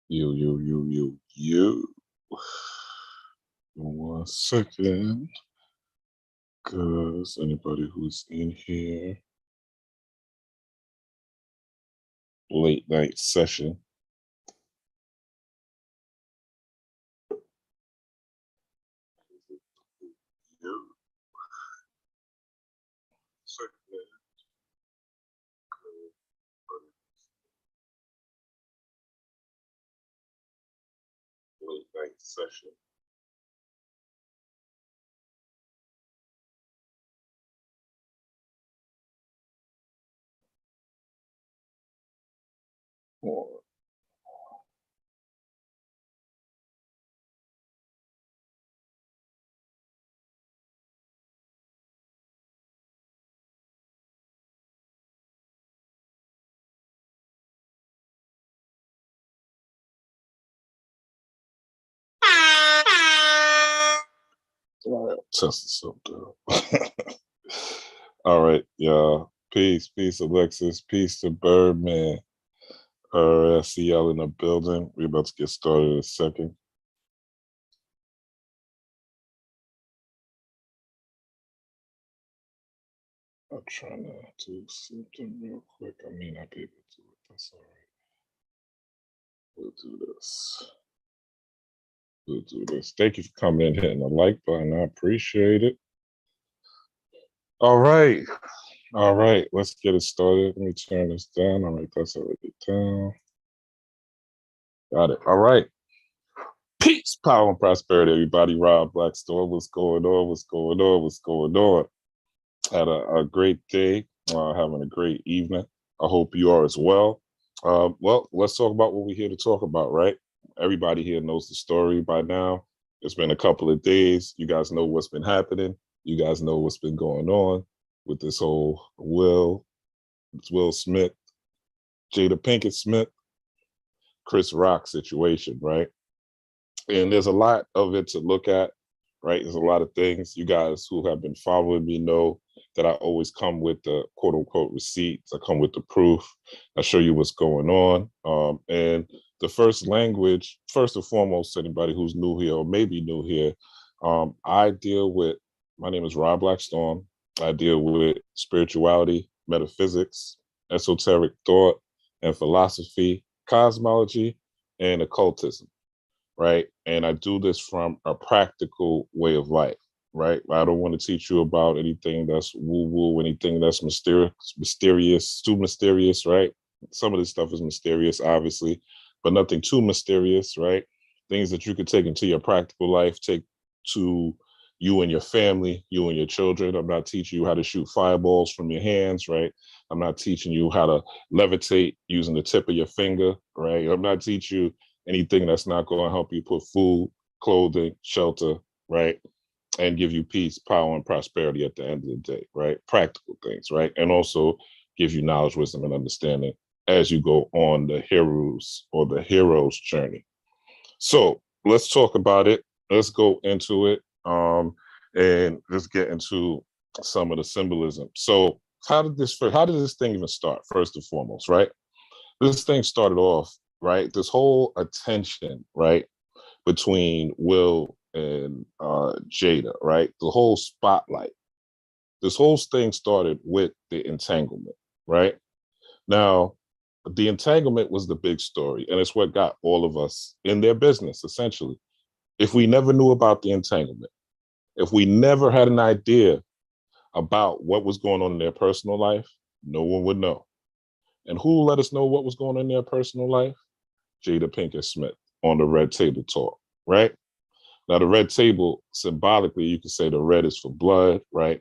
You. 1 second, because anybody who's in here, late night session. Late night session. Or all right, test this out. All right, y'all. Peace, Alexis. Peace to Birdman. All right, I see y'all in the building. We're about to get started in a second. I'm trying to do something real quick. I may not be able to do it. That's all right. We'll do this. Thank you for coming in, hitting the like button. I appreciate it. All right. Let's get it started. Let me turn this down. All right, that's already down. Got it. All right. Peace, power, and prosperity, everybody. Rob Blackstone. What's going on? Had a great day. Having a great evening. I hope you are as well. Well, let's talk about what we're here to talk about, right? Everybody here knows the story by now. It's been a couple of days. You guys know what's been happening. You guys know what's been going on with this whole Will Smith, Jada Pinkett Smith, Chris Rock situation, right? And there's a lot of it to look at, right? There's a lot of things. You guys who have been following me know that I always come with the quote unquote receipts. I come with the proof. I show you what's going on. And the first language, first and foremost, anybody who's new here or maybe new here, I deal with, my name is Rob Blackstone. I deal with spirituality, metaphysics, esoteric thought and philosophy, cosmology, and occultism, right? And I do this from a practical way of life, right? I don't want to teach you about anything that's woo-woo, anything that's too mysterious, right? Some of this stuff is mysterious, obviously, but nothing too mysterious, right? Things that you could take into your practical life, take to you and your family, you and your children. I'm not teaching you how to shoot fireballs from your hands, right? I'm not teaching you how to levitate using the tip of your finger, right? I'm not teaching you anything that's not going to help you put food, clothing, shelter, right? And give you peace, power, and prosperity at the end of the day, right? Practical things, right? And also give you knowledge, wisdom, and understanding as you go on the hero's journey. So let's talk about it. Let's go into it, and just get into some of the symbolism. So how did this thing even start? First and foremost, right? This thing started off, right? This whole attention, right, between Will and Jada, right? The whole spotlight. This whole thing started with the entanglement, right? Now, the entanglement was the big story, and it's what got all of us in their business, essentially. If we never knew about the entanglement, if we never had an idea about what was going on in their personal life, no one would know. And who let us know what was going on in their personal life? Jada Pinkett Smith on the Red Table Talk, right? Now, the red table, symbolically, you can say the red is for blood, right?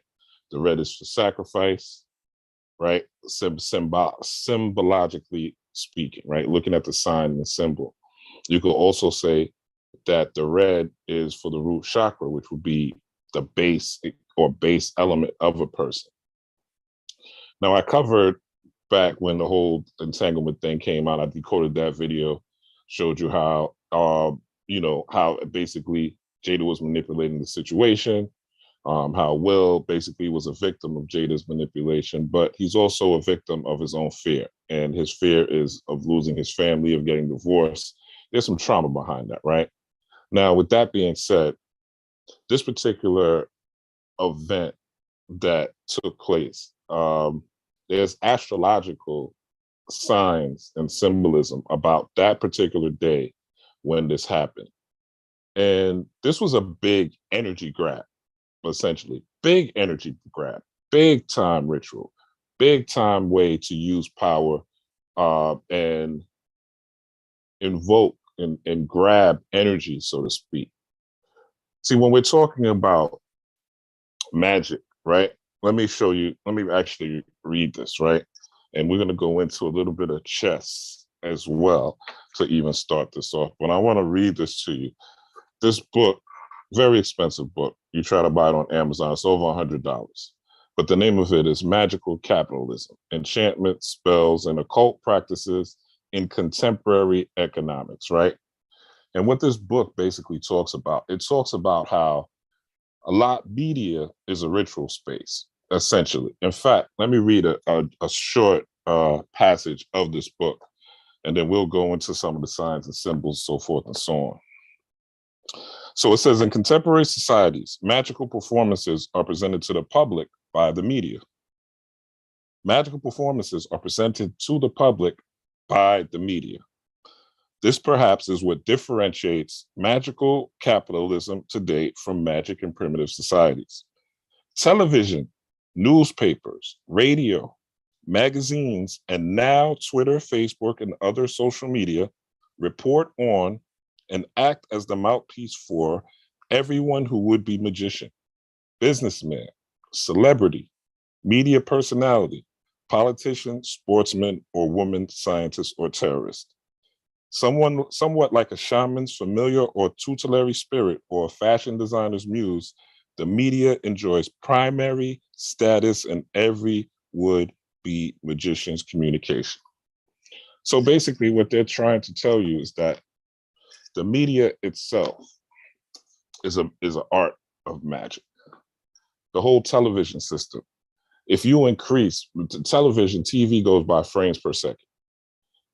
The red is for sacrifice, right? Symbologically speaking, right? Looking at the sign and the symbol. You could also say that the red is for the root chakra, which would be the base or base element of a person. Now, I covered back when the whole entanglement thing came out, I decoded that video, showed you how, how basically Jada was manipulating the situation, how Will basically was a victim of Jada's manipulation, but he's also a victim of his own fear. And his fear is of losing his family, of getting divorced, there's some trauma behind that, right? Now, with that being said, this particular event that took place, there's astrological signs and symbolism about that particular day when this happened. And this was a big energy grab, essentially. Big energy grab, big time ritual, big time way to use power and invoke and grab energy, so to speak. See, when we're talking about magic, right? Let me show you, let me actually read this, right? And we're going to go into a little bit of chess as well to even start this off. But I want to read this to you. This book, very expensive book. You try to buy it on Amazon, it's over $100. But the name of it is Magical Capitalism, Enchantment, Spells, and Occult Practices in Contemporary Economics, right? And what this book basically talks about, it talks about how a lot media is a ritual space, essentially. In fact, let me read a short passage of this book, and then we'll go into some of the signs and symbols, so forth and so on. So it says, in contemporary societies, magical performances are presented to the public by the media. Magical performances are presented to the public by the media. This perhaps is what differentiates magical capitalism to date from magic in primitive societies. Television, newspapers, radio, magazines, and now Twitter, Facebook, and other social media report on and act as the mouthpiece for everyone who would be magician, businessman, celebrity, media personality, politician, sportsman, or woman, scientist, or terrorist. Somewhat like a shaman's familiar or tutelary spirit or a fashion designer's muse, the media enjoys primary status in every would-be magician's communication. So basically what they're trying to tell you is that the media itself is an art of magic. The whole television system. If you increase television, TV goes by frames per second.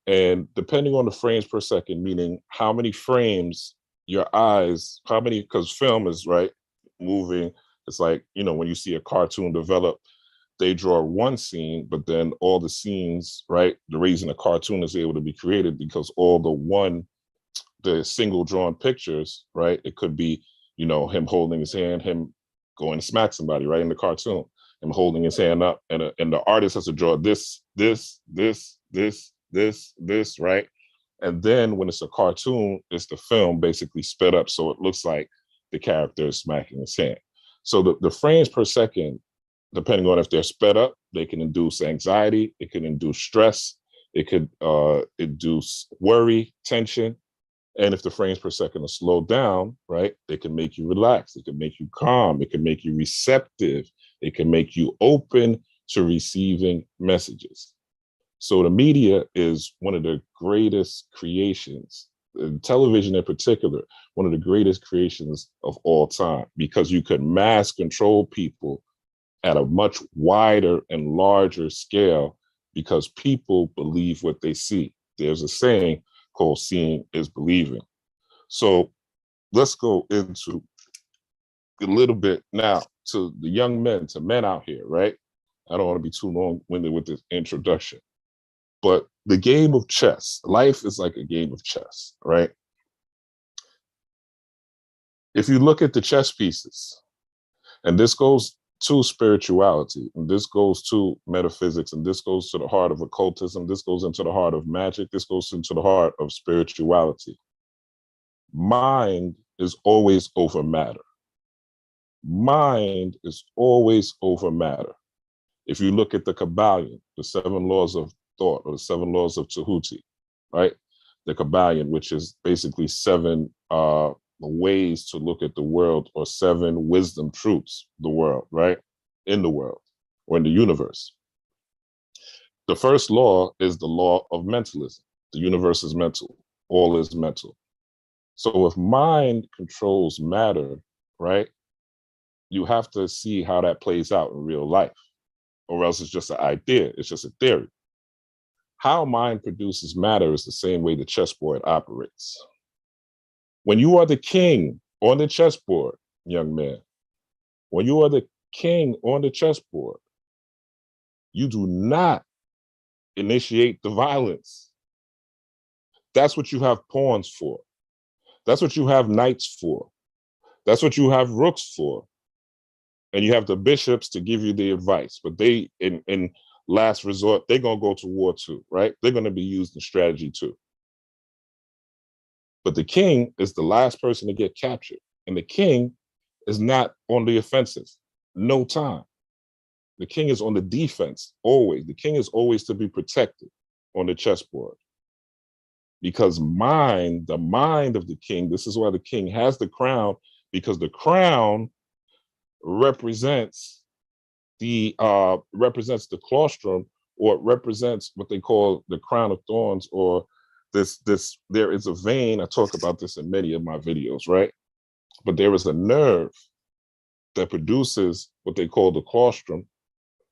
And depending on the frames per second, meaning how many frames your eyes, how many, because film is right, moving. It's like, you know, when you see a cartoon develop, they draw one scene, but then all the scenes, right? The reason a cartoon is able to be created because all the single drawn pictures, right? It could be, you know, him holding his hand, him going to smack somebody, right? In the cartoon, him holding his hand up, and the artist has to draw this, right? And then when it's a cartoon, it's the film basically sped up so it looks like the character is smacking his hand. So the frames per second, depending on if they're sped up, they can induce anxiety, it can induce stress, it could induce worry, tension. And if the frames per second are slowed down, right, they can make you relax, it can make you calm, it can make you receptive, it can make you open to receiving messages. So the media is one of the greatest creations, television in particular, one of the greatest creations of all time, because you could mass control people at a much wider and larger scale because people believe what they see. There's a saying called seeing is believing. So let's go into a little bit now to the young men, to men out here, right? I don't want to be too long-winded with this introduction. But the game of chess, life is like a game of chess, right? If you look at the chess pieces, and this goes to spirituality, and this goes to metaphysics, and this goes to the heart of occultism, this goes into the heart of magic, this goes into the heart of spirituality. Mind is always over matter. Mind is always over matter. If you look at the Kabbalion, the 7 laws of thought, or the 7 laws of Tahuti, right? The Kabbalion, which is basically 7 ways to look at the world, or 7 wisdom truths, the world, right? In the world, or in the universe. The first law is the law of mentalism. The universe is mental, all is mental. So if mind controls matter, right? You have to see how that plays out in real life, or else it's just an idea, it's just a theory. how mind produces matter is the same way the chessboard operates. When you are the king on the chessboard, young man, when you are the king on the chessboard, you do not initiate the violence. That's what you have pawns for. That's what you have knights for. That's what you have rooks for. And you have the bishops to give you the advice. But they, in last resort, they're going to go to war too, right? They're going to be used in strategy too. But the king is the last person to get captured. And the king is not on the offensive. No time. The king is on the defense, always. The king is always to be protected on the chessboard. Because the mind of the king, this is why the king has the crown, because the crown represents the claustrum, or it represents what they call the crown of thorns, or this there is a vein. I talk about this in many of my videos, right? But there is a nerve that produces what they call the claustrum,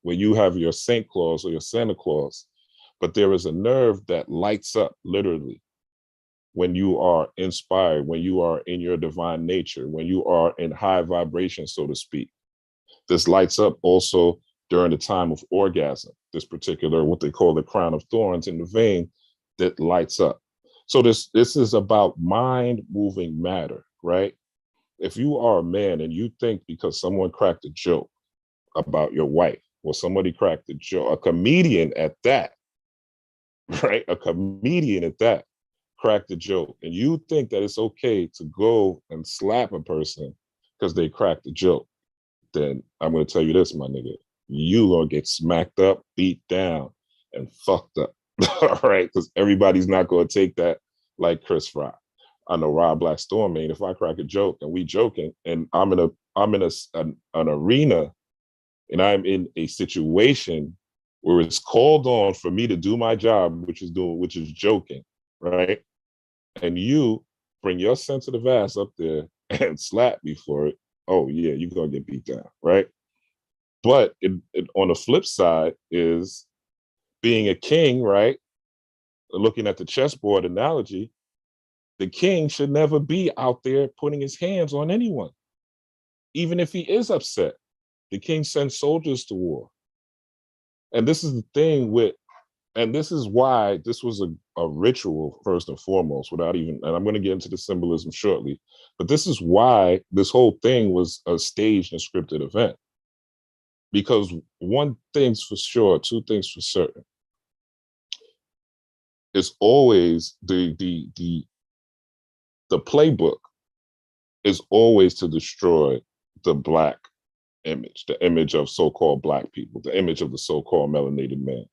where you have your Saint Claus or your Santa Claus, but there is a nerve that lights up literally when you are inspired, when you are in your divine nature, when you are in high vibration, so to speak. This lights up also during the time of orgasm, this particular, what they call the crown of thorns in the vein that lights up. So this is about mind moving matter, right? If you are a man and you think because someone cracked a joke about your wife, or somebody cracked a joke, a comedian at that, right? A comedian at that cracked a joke, and you think that it's okay to go and slap a person because they cracked a joke, then I'm going to tell you this, my nigga, you going to get smacked up, beat down, and fucked up. All right? Because everybody's not going to take that like Chris Rock. I know Rob Black Storm, man, if I crack a joke and we joking, and I'm in an arena, and I'm in a situation where it's called on for me to do my job, which is joking, right? And you bring your sensitive ass up there and slap me for it, oh yeah, you're gonna get beat down, right? But on the flip side is being a king, right? Looking at the chessboard analogy, the king should never be out there putting his hands on anyone. Even if he is upset, the king sends soldiers to war. And this is the thing and this is why this was a ritual, first and foremost, and I'm going to get into the symbolism shortly, but this is why this whole thing was a staged and scripted event. Because one thing's for sure, two things for certain. It's always the playbook is always to destroy the Black image, the image of so-called Black people, the image of the so-called melanated man,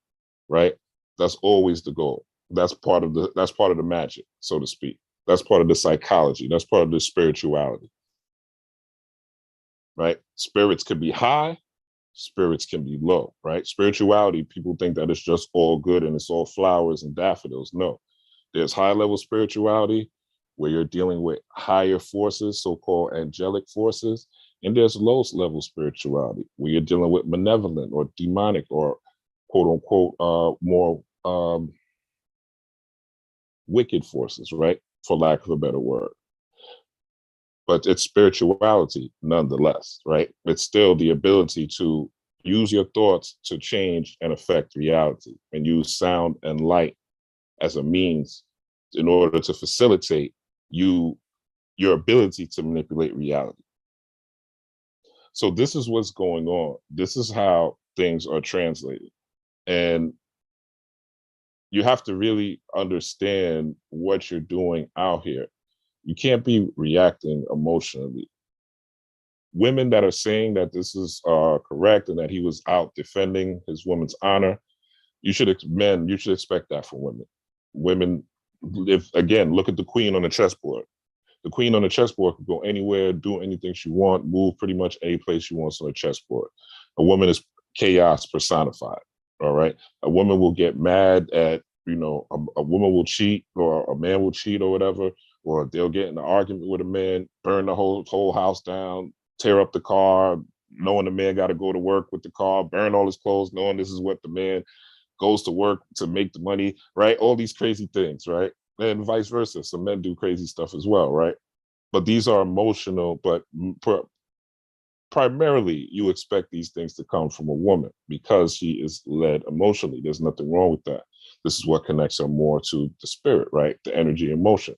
right? That's always the goal. That's part of the magic, so to speak. That's part of the psychology. That's part of the spirituality, right? Spirits can be high, spirits can be low, right? Spirituality, people think that it's just all good and it's all flowers and daffodils. No, there's high level spirituality where you're dealing with higher forces, so-called angelic forces, and there's low level spirituality where you're dealing with malevolent or demonic or quote unquote more wicked forces, right? For lack of a better word. But it's spirituality nonetheless, right? It's still the ability to use your thoughts to change and affect reality, and use sound and light as a means in order to facilitate your ability to manipulate reality. So this is what's going on. This is how things are translated. And you have to really understand what you're doing out here. You can't be reacting emotionally. Women that are saying that this is correct and that he was out defending his woman's honor, you should expect that from women. Women, if again, look at the queen on the chessboard. The queen on the chessboard can go anywhere, do anything she wants, move pretty much any place she wants on the chessboard. A woman is chaos personified. All right. A woman will get mad at, a woman will cheat, or a man will cheat or whatever, or they'll get in an argument with a man, burn the whole house down, tear up the car, knowing the man got to go to work with the car, burn all his clothes, knowing this is what the man goes to work to make the money, right? All these crazy things, right? And vice versa. Some men do crazy stuff as well, right? But these are emotional, but primarily you expect these things to come from a woman because she is led emotionally. There's nothing wrong with that. This is what connects her more to the spirit, right? The energy emotion,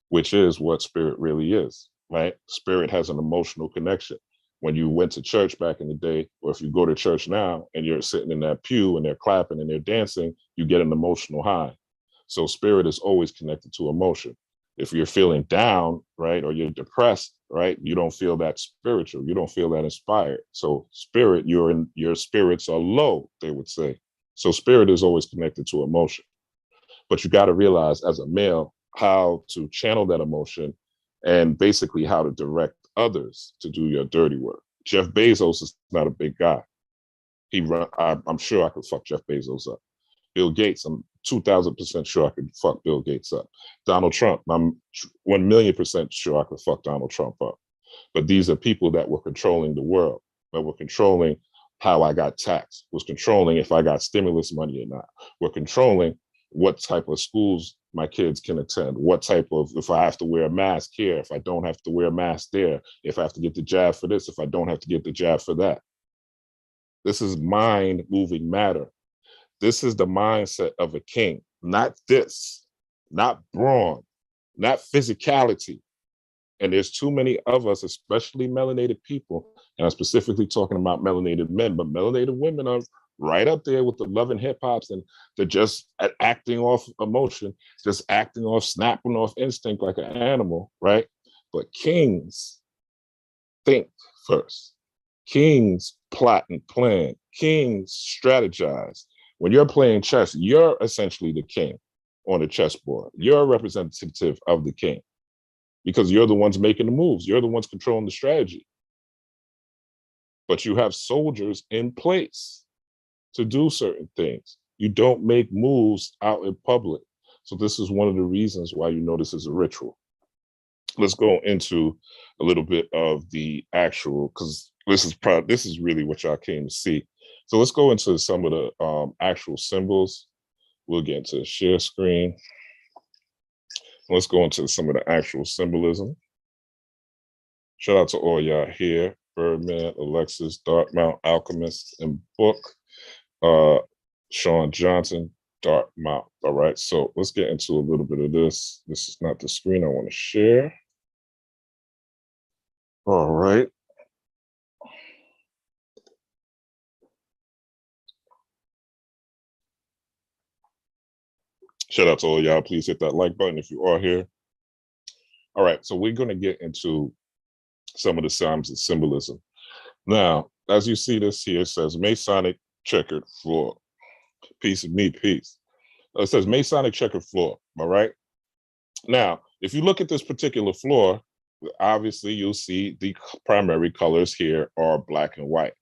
which is what spirit really is, right? Spirit has an emotional connection. When you went to church back in the day, or if you go to church now and you're sitting in that pew and they're clapping and they're dancing, you get an emotional high. So spirit is always connected to emotion. If you're feeling down, right, or you're depressed, right, you don't feel that spiritual. You don't feel that inspired. So spirit, your spirits are low, they would say. So spirit is always connected to emotion. But you got to realize as a male how to channel that emotion and basically how to direct others to do your dirty work. Jeff Bezos is not a big guy. I'm sure I could fuck Jeff Bezos up. Bill Gates, I'm 2,000% sure I could fuck Bill Gates up. Donald Trump, I'm 1,000,000% sure I could fuck Donald Trump up. But these are people that were controlling the world, that were controlling how I got taxed, was controlling if I got stimulus money or not, were controlling what type of schools my kids can attend, what type of, if I have to wear a mask here, if I don't have to wear a mask there, if I have to get the jab for this, if I don't have to get the jab for that. This is mind moving matter. This is the mindset of a king, not this, not brawn, not physicality. And there's too many of us, especially melanated people, and I'm specifically talking about melanated men, but melanated women are right up there with the love and hip hops, and they're just acting off emotion, just acting off, snapping off instinct like an animal, right? But kings think first. Kings plot and plan. Kings strategize. When you're playing chess, you're essentially the king on the chessboard. You're a representative of the king because you're the ones making the moves. You're the ones controlling the strategy. But you have soldiers in place to do certain things. You don't make moves out in public. So this is one of the reasons why you know this is a ritual. Let's go into a little bit of the actual, because this is really what y'all came to see. So let's go into some of the actual symbols. We'll get into the share screen. Let's go into some of the actual symbolism. Shout out to all y'all here: Birdman, Alexis, Dartmouth, Alchemist, and Book. Sean Johnson, Dartmouth. All right, so let's get into a little bit of this. This is not the screen I want to share. All right. Shout out to all y'all. Please hit that like button if you are here. All right, so we're going to get into some of the signs and symbolism. Now, as you see this here, it says Masonic checkered floor. Piece of me, peace. It says Masonic checkered floor, all right? Now, if you look at this particular floor, obviously you'll see the primary colors here are black and white.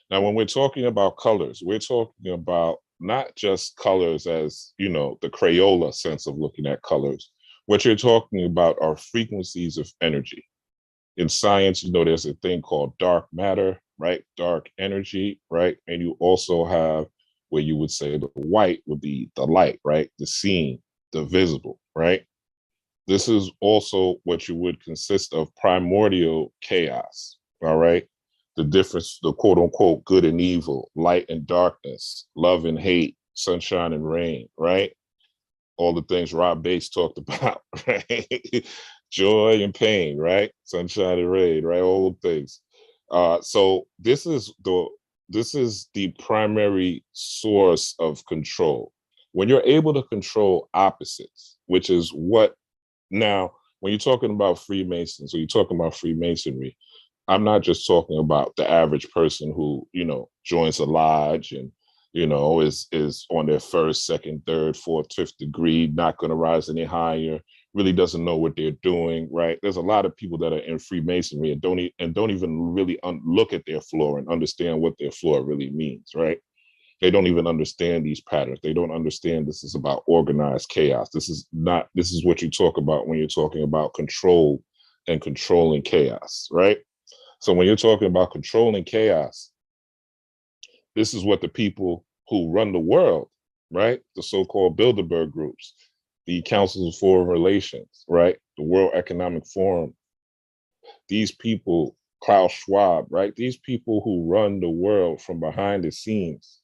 Now, when we're talking about colors, we're talking about not just colors as, you know, the Crayola sense of looking at colors. What you're talking about are frequencies of energy. In science, you know, there's a thing called dark matter, right? Dark energy, right? And you also have where you would say the white would be the light, right? The seen, the visible, right? This is also what you would consist of primordial chaos, all right? The difference, the quote unquote good and evil, light and darkness, love and hate, sunshine and rain, right? All the things Rob Bates talked about, right? Joy and pain, right? Sunshine and rain, right? All the things. So this is the primary source of control. When you're able to control opposites, which is what now, when you're talking about Freemasons or you're talking about Freemasonry, I'm not just talking about the average person who, you know, joins a lodge and, you know, is on their first, second, third, fourth, fifth degree, not going to rise any higher, really doesn't know what they're doing, right? There's a lot of people that are in Freemasonry and don't even really look at their floor and understand what their floor really means, right? They don't even understand these patterns. They don't understand this is about organized chaos. This is what you talk about when you're talking about control and controlling chaos, right? So when you're talking about controlling chaos, this is what the people who run the world right? The so-called Bilderberg groups, the Councils of Foreign Relations, right? The World Economic Forum. These people, Klaus Schwab, right? These people who run the world from behind the scenes,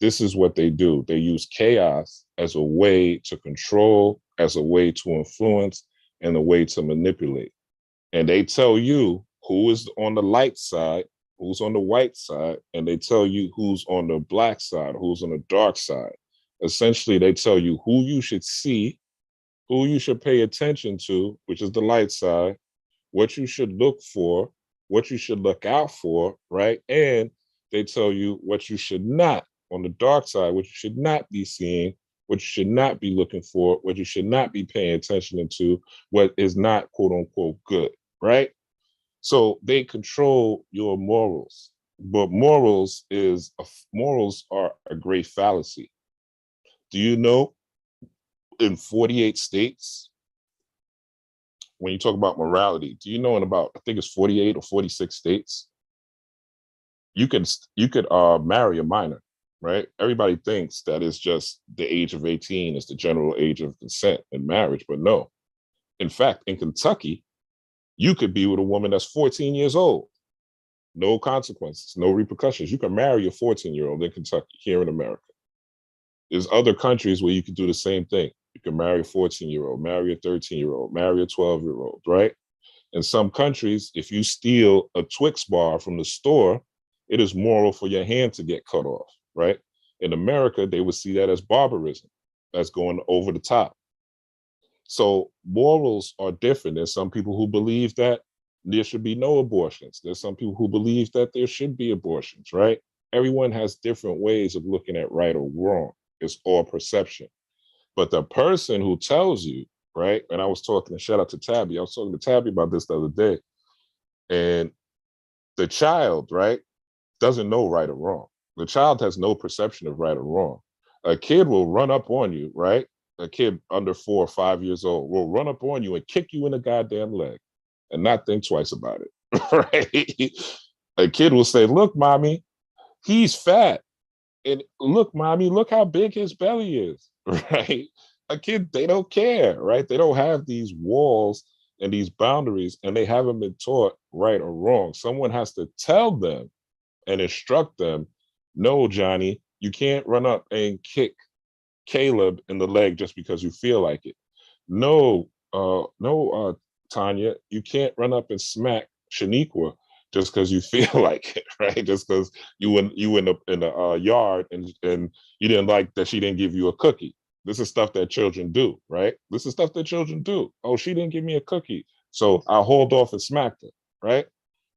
this is what they do. They use chaos as a way to control, as a way to influence, and a way to manipulate. And they tell you who is on the light side, who's on the white side, and they tell you who's on the black side, who's on the dark side. Essentially, they tell you who you should see, who you should pay attention to, which is the light side, what you should look for, what you should look out for, right? And they tell you what you should not on the dark side, what you should not be seeing, what you should not be looking for, what you should not be paying attention to, what is not quote unquote good, right? So they control your morals, but morals are a great fallacy. Do you know in 48 states, when you talk about morality, do you know in about, I think it's 48 or 46 states, you could marry a minor, right? Everybody thinks that it's just the age of 18 is the general age of consent in marriage, but no. In fact, in Kentucky, you could be with a woman that's 14 years old. No consequences, no repercussions. You can marry a 14-year-old in Kentucky, here in America. There's other countries where you can do the same thing. You can marry a 14-year-old, marry a 13-year-old, marry a 12-year-old, right? In some countries, if you steal a Twix bar from the store, it is moral for your hand to get cut off, right? In America, they would see that as barbarism. That's going over the top. So morals are different. There's some people who believe that there should be no abortions. There's some people who believe that there should be abortions, right? Everyone has different ways of looking at right or wrong. It's all perception. But the person who tells you, right? And I was talking, shout out to Tabby. I was talking to Tabby about this the other day. And the child, right, doesn't know right or wrong. The child has no perception of right or wrong. A kid will run up on you, right? A kid under 4 or 5 years old will run up on you and kick you in the goddamn leg and not think twice about it, right? A kid will say, look, mommy, he's fat. And look, mommy, look how big his belly is, right? A kid, they don't care, right? They don't have these walls and these boundaries, and they haven't been taught right or wrong. Someone has to tell them and instruct them, no, Johnny, you can't run up and kick Caleb in the leg just because you feel like it. No, Tanya, you can't run up and smack Shaniqua just because you feel like it, right? Just because you in the yard and you didn't like that she didn't give you a cookie. This is stuff that children do, right? This is stuff that children do. Oh, she didn't give me a cookie, so I'll hold off and smack her, right?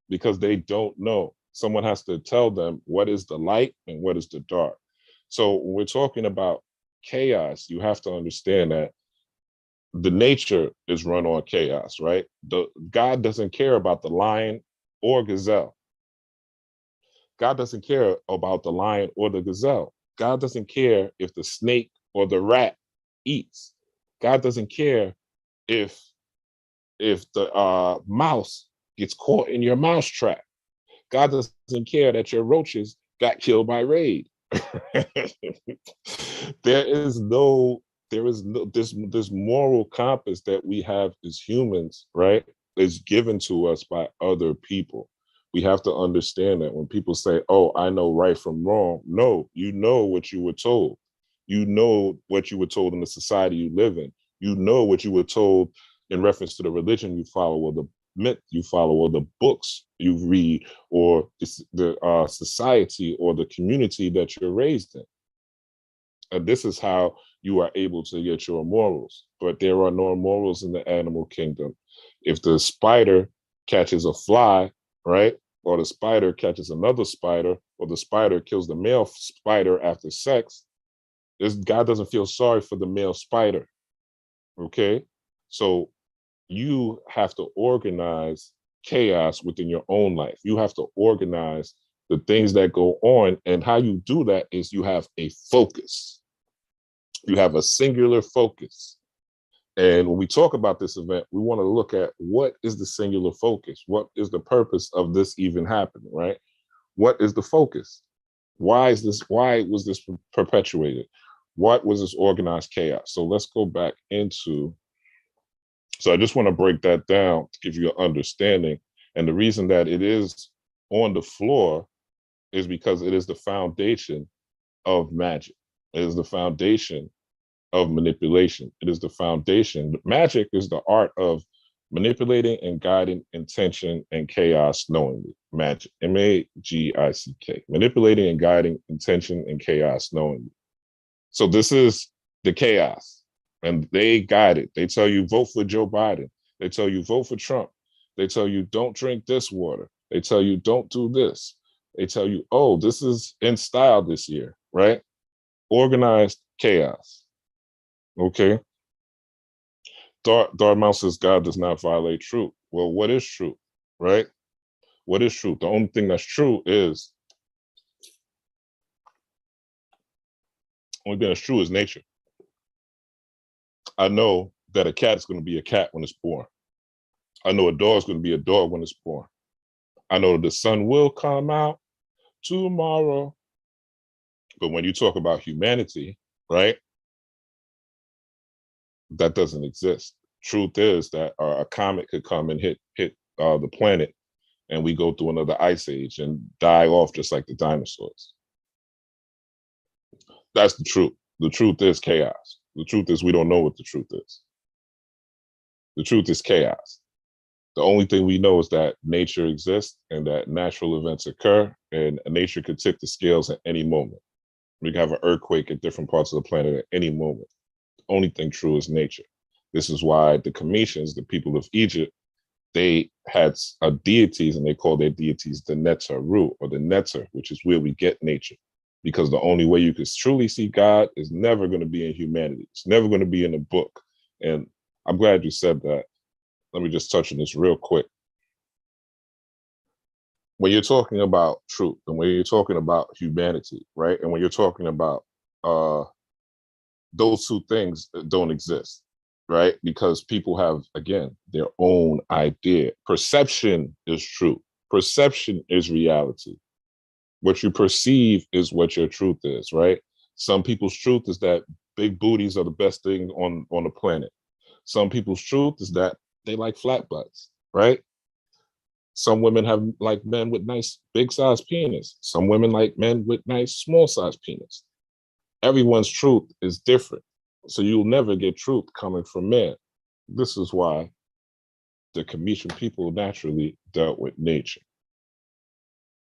Because they don't know. Someone has to tell them what is the light and what is the dark. So when we're talking about chaos, you have to understand that the nature is run on chaos, right? God doesn't care about the lion or gazelle. God doesn't care about the lion or the gazelle. God doesn't care if the snake or the rat eats. God doesn't care if the mouse gets caught in your mouse trap. God doesn't care that your roaches got killed by raid. there is no this moral compass that we have as humans, right, is given to us by other people. We have to understand that when people say, oh, I know right from wrong, no, you know what you were told. You know what you were told in the society you live in. You know what you were told in reference to the religion you follow or the myth you follow or the books you read or the society or the community that you're raised in. And this is how you are able to get your morals. But there are no morals in the animal kingdom. If the spider catches a fly, right, or the spider catches another spider, or the spider kills the male spider after sex, this God doesn't feel sorry for the male spider. Okay? So you have to organize chaos within your own life. You have to organize the things that go on. And how you do that is you have a focus. You have a singular focus. And when we talk about this event, we want to look at what is the singular focus? What is the purpose of this even happening, right? What is the focus? Why was this perpetuated? what was this organized chaos? So let's go back into, so I just want to break that down to give you an understanding. And the reason that it is on the floor is because it is the foundation of magic. It is the foundation of manipulation. It is the foundation. Magic is the art of manipulating and guiding intention and chaos knowingly. Magic, Magick, manipulating and guiding intention and chaos knowingly. So this is the chaos, and they guide it. They tell you vote for Joe Biden. They tell you vote for Trump. They tell you don't drink this water. They tell you don't do this. They tell you, oh, this is in style this year, right? Organized chaos. Okay. Dartmouth says God does not violate truth. Well, what is truth, right? What is truth? The only thing that's true is, only thing that's true is nature. I know that a cat is going to be a cat when it's born. I know a dog is going to be a dog when it's born. I know the sun will come out tomorrow. But when you talk about humanity, right, that doesn't exist. Truth is that a comet could come and hit the planet, and we go through another ice age and die off just like the dinosaurs. That's the truth. The truth is chaos. The truth is we don't know what the truth is. The truth is chaos. The only thing we know is that nature exists and that natural events occur, and nature could tip the scales at any moment. We can have an earthquake at different parts of the planet at any moment. The only thing true is nature. This is why the Cometians, the people of Egypt, they had deities, and they call their deities the Netaru, or the Neter, which is where we get nature. Because the only way you can truly see God is never going to be in humanity. It's never going to be in a book. And I'm glad you said that. Let me just touch on this real quick. When you're talking about truth, and when you're talking about humanity, right? And when you're talking about those two things don't exist, right? Because people have, again, their own idea. Perception is truth. Perception is reality. What you perceive is what your truth is, right? Some people's truth is that big booties are the best thing on the planet. Some people's truth is that they like flat butts, right? Some women have like men with nice big size penis. Some women like men with nice small size penis. Everyone's truth is different. So you'll never get truth coming from men. This is why the Cometian people naturally dealt with nature.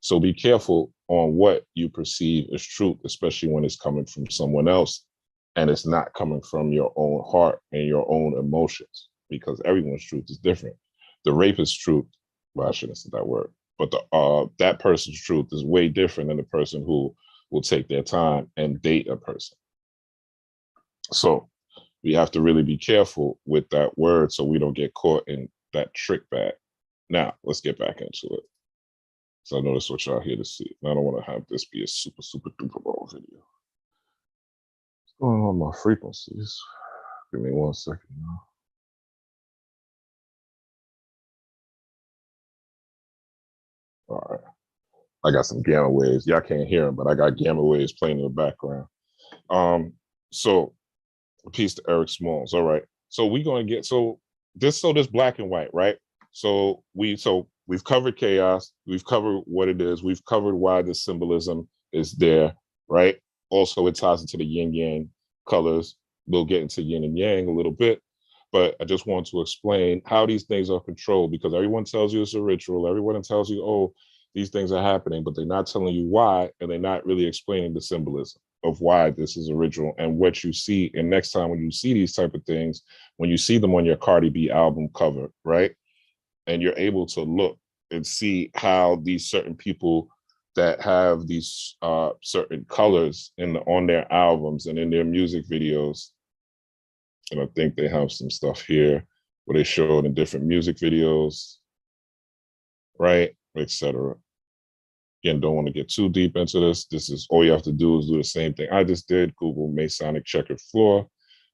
So be careful on what you perceive as truth, especially when it's coming from someone else and it's not coming from your own heart and your own emotions, because everyone's truth is different. The rapist's truth, well, I shouldn't say that word, but that person's truth is way different than the person who will take their time and date a person. So we have to really be careful with that word so we don't get caught in that trick bag. Now, let's get back into it. So I know that's what y'all here to see. I don't want to have this be a super, super duper long video. What's going on with my frequencies? Give me 1 second now. All right. I got some gamma waves. Y'all can't hear them, but I got gamma waves playing in the background. So peace to Eric Smalls. All right. So we're going to get, this black and white, right? So we've covered chaos. We've covered what it is. We've covered why the symbolism is there, right? Also, it ties into the yin yang colors. We'll get into yin and yang a little bit, but I just want to explain how these things are controlled, because everyone tells you it's a ritual. Everyone tells you, oh, these things are happening, but they're not telling you why, and they're not really explaining the symbolism of why this is a ritual and what you see. And next time when you see these type of things, when you see them on your Cardi B album cover, right? And you're able to look and see how these certain people that have these certain colors on their albums and in their music videos, and I think they have some stuff here where they show it in different music videos, right, etc. Again, don't want to get too deep into this. This is all you have to do is do the same thing I just did. Google Masonic checkered floor,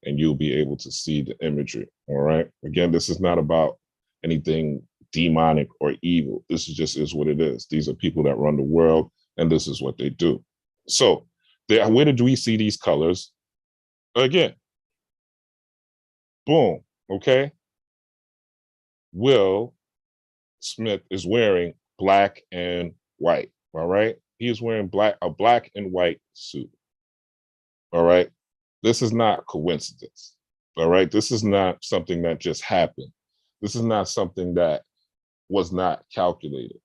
and you'll be able to see the imagery. All right. Again, this is not about anything demonic or evil. This is what it is. These are people that run the world, and this is what they do. So where did we see these colors? Again, boom, okay? Will Smith is wearing black and white, all right? He is wearing a black and white suit, all right? This is not coincidence, all right? This is not something that just happened. This is not something that was not calculated.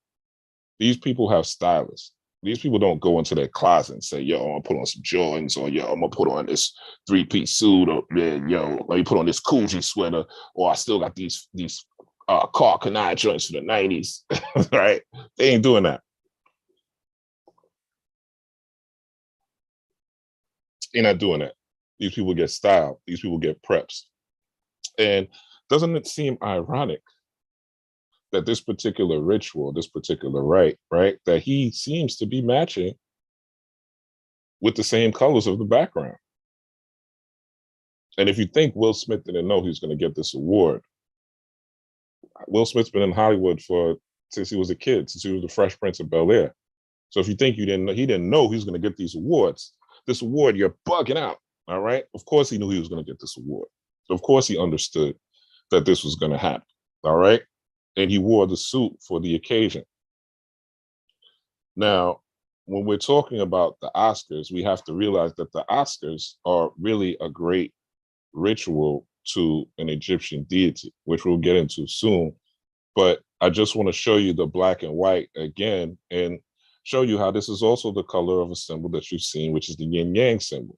These people have stylists. These people don't go into their closet and say, yo, I'm gonna put on some Jordans, or yo, I'm gonna put on this three-piece suit, or man, yo, let me put on this Coogee sweater, or I still got these Carl Kanai joints from the 90s. Right? They ain't doing that. They're not doing that. These people get styled, these people get preps. And doesn't it seem ironic that this particular ritual, this particular rite, right, that he seems to be matching with the same colors of the background? And if you think Will Smith didn't know he was going to get this award, Will Smith's been in Hollywood since he was a kid, since he was the Fresh Prince of Bel-Air. So if you think he didn't know he was going to get these awards, this award, you're bugging out. All right. Of course he knew he was going to get this award. So of course he understood that this was going to happen. All right. And he wore the suit for the occasion. Now, when we're talking about the Oscars, we have to realize that the Oscars are really a great ritual to an Egyptian deity, which we'll get into soon. But I just want to show you the black and white again and show you how this is also the color of a symbol that you've seen, which is the yin yang symbol.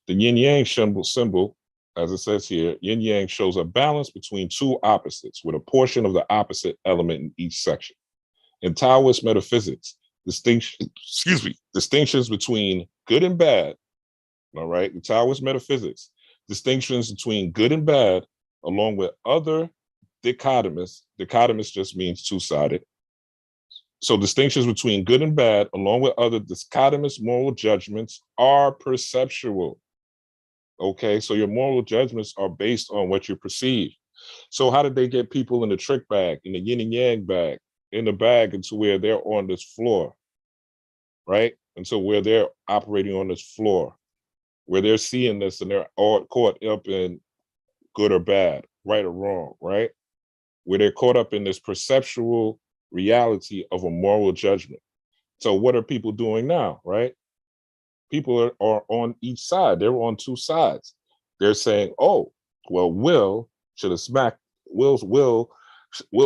The yin yang symbol, as it says here, yin yang shows a balance between two opposites with a portion of the opposite element in each section. In Taoist metaphysics, distinctions between good and bad, all right, in Taoist metaphysics, distinctions between good and bad, along with other dichotomous just means two-sided. So distinctions between good and bad, along with other dichotomous moral judgments, are perceptual. Okay, so your moral judgments are based on what you perceive. So how did they get people in the trick bag, in the yin and yang bag, in the bag into where they're on this floor, right? And so where they're operating on this floor, where they're seeing this and they're all caught up in good or bad, right or wrong, right? Where they're caught up in this perceptual reality of a moral judgment. So what are people doing now, right? People are on each side. They're on two sides. They're saying, oh, well, Will should have smacked, Will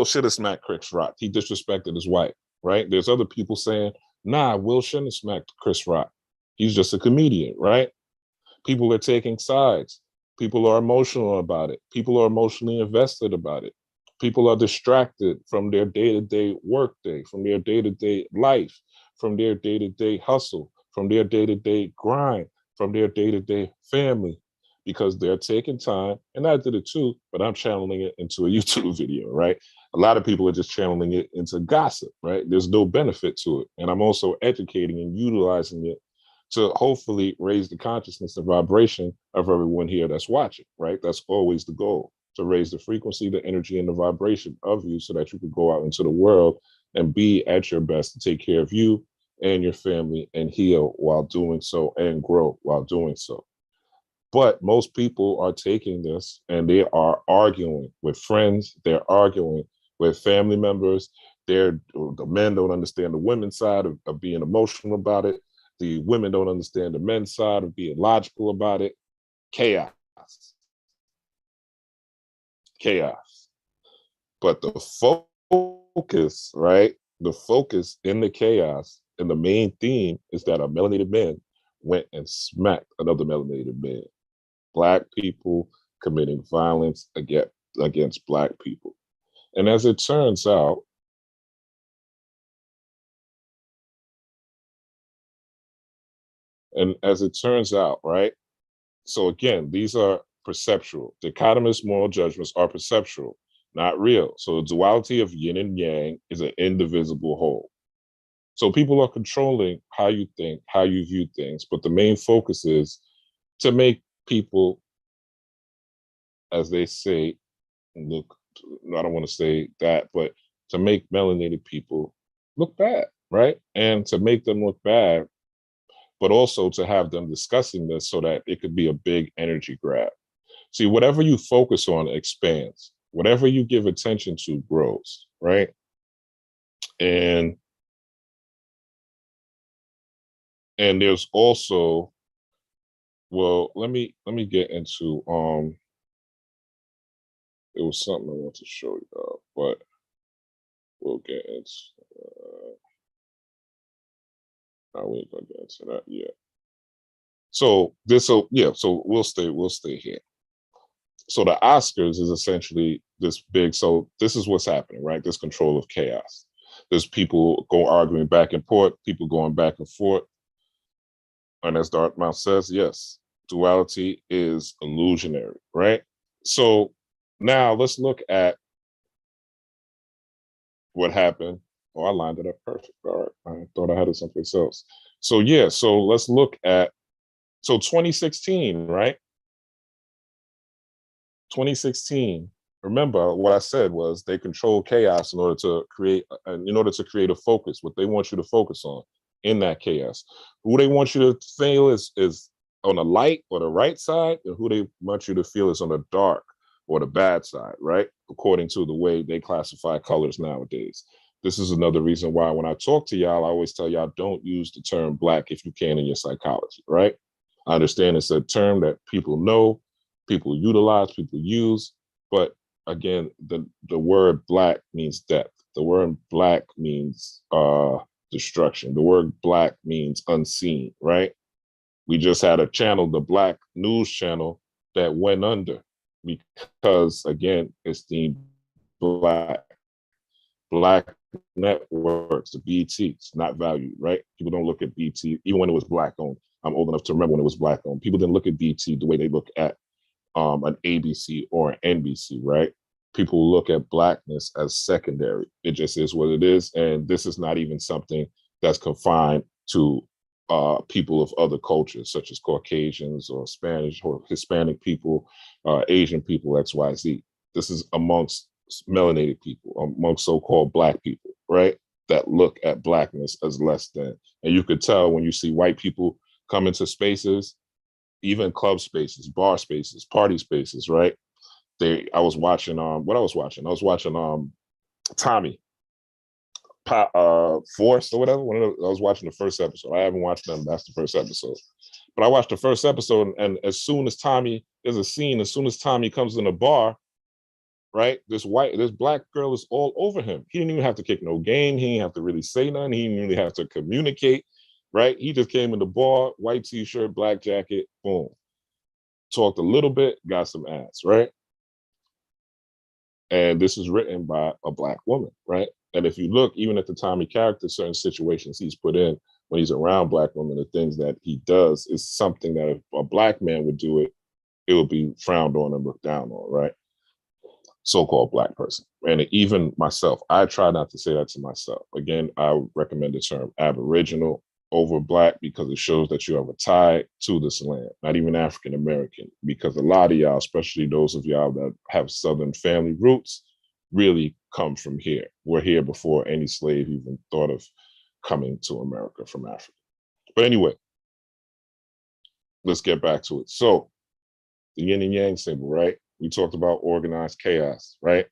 should have smacked Chris Rock. He disrespected his wife, right? There's other people saying, nah, Will shouldn't have smacked Chris Rock. He's just a comedian, right? People are taking sides. People are emotional about it. People are emotionally invested about it. People are distracted from their day-to-day workday, from their day-to-day life, from their day-to-day hustle, from their day-to-day grind, from their day-to-day family, because they're taking time, and I did it too, but I'm channeling it into a YouTube video, right? A lot of people are just channeling it into gossip, right? There's no benefit to it. And I'm also educating and utilizing it to hopefully raise the consciousness and vibration of everyone here that's watching, right? That's always the goal, to raise the frequency, the energy, and the vibration of you so that you can go out into the world and be at your best to take care of you and your family and heal while doing so and grow while doing so. But most people are taking this and they are arguing with friends, they're arguing with family members. The men don't understand the women's side of being emotional about it. The women don't understand the men's side of being logical about it. Chaos. Chaos. But the focus, right? The focus in the chaos and the main theme is that a melanated man went and smacked another melanated man. Black people committing violence against Black people. And as it turns out, right? So again, these are perceptual. Dichotomous moral judgments are perceptual, not real. So the duality of yin and yang is an indivisible whole. So people are controlling how you think, how you view things, but the main focus is to make people, as they say, look, I don't want to say that, but to make melanated people look bad, right? And to make them look bad but also to have them discussing this so that it could be a big energy grab. See, whatever you focus on expands. Whatever you give attention to grows, right? And there's also, well, let me get into it was something I want to show you, but we'll get into we ain't gonna get into that yet. So so we'll stay here. So the Oscars is essentially this big, so this is what's happening, right? This control of chaos. There's people arguing back and forth, people going back and forth. And as Dartmouth says, yes, duality is illusionary, right? So now let's look at what happened. Oh, I lined it up perfect. All right. I thought I had it someplace else. So yeah, so let's look at 2016, right? 2016. Remember what I said was they control chaos in order to create a focus, what they want you to focus on in that chaos. Who they want you to feel is on the light or the right side, and who they want you to feel is on the dark or the bad side, right? According to the way they classify colors nowadays. This is another reason why when I talk to y'all, I always tell y'all don't use the term black if you can in your psychology, right? I understand it's a term that people know, people utilize, people use, but again, the word black means death. The word black means destruction. The word black means unseen, right? We just had a channel, the Black News Channel, that went under because again, it's the black networks, the BTs, not valued, right? People don't look at BT, even when it was black owned. I'm old enough to remember when it was black owned. People didn't look at BT the way they look at an ABC or an NBC, right? People look at blackness as secondary. It just is what it is. And this is not even something that's confined to people of other cultures, such as Caucasians or Spanish or Hispanic people, Asian people, XYZ. This is amongst melanated people, amongst so-called black people, right? That look at blackness as less than. And you could tell when you see white people come into spaces, even club spaces, bar spaces, party spaces, right? I was watching I was watching Tommy Force or whatever. I was watching the first episode. I haven't watched them. That's the first episode. But I watched the first episode, and as soon as Tommy comes in the bar, right? This black girl is all over him. He didn't even have to kick no game. He didn't have to really say nothing. He didn't really have to communicate, right? He just came in the bar, white t-shirt, black jacket, boom. Talked a little bit, got some ass, right? And this is written by a black woman, right? And if you look, even at the Tommy character, certain situations he's put in when he's around black women, the things that he does is something that if a black man would do it, it would be frowned on and looked down on, right? So-called black person. And even myself, I try not to say that to myself. Again, I would recommend the term Aboriginal over black because it shows that you have a tie to this land, not even African American, because a lot of y'all, especially those of y'all that have Southern family roots, really come from here. We're here before any slave even thought of coming to America from Africa. But anyway, let's get back to it. So the yin and yang symbol, right? We talked about organized chaos, right?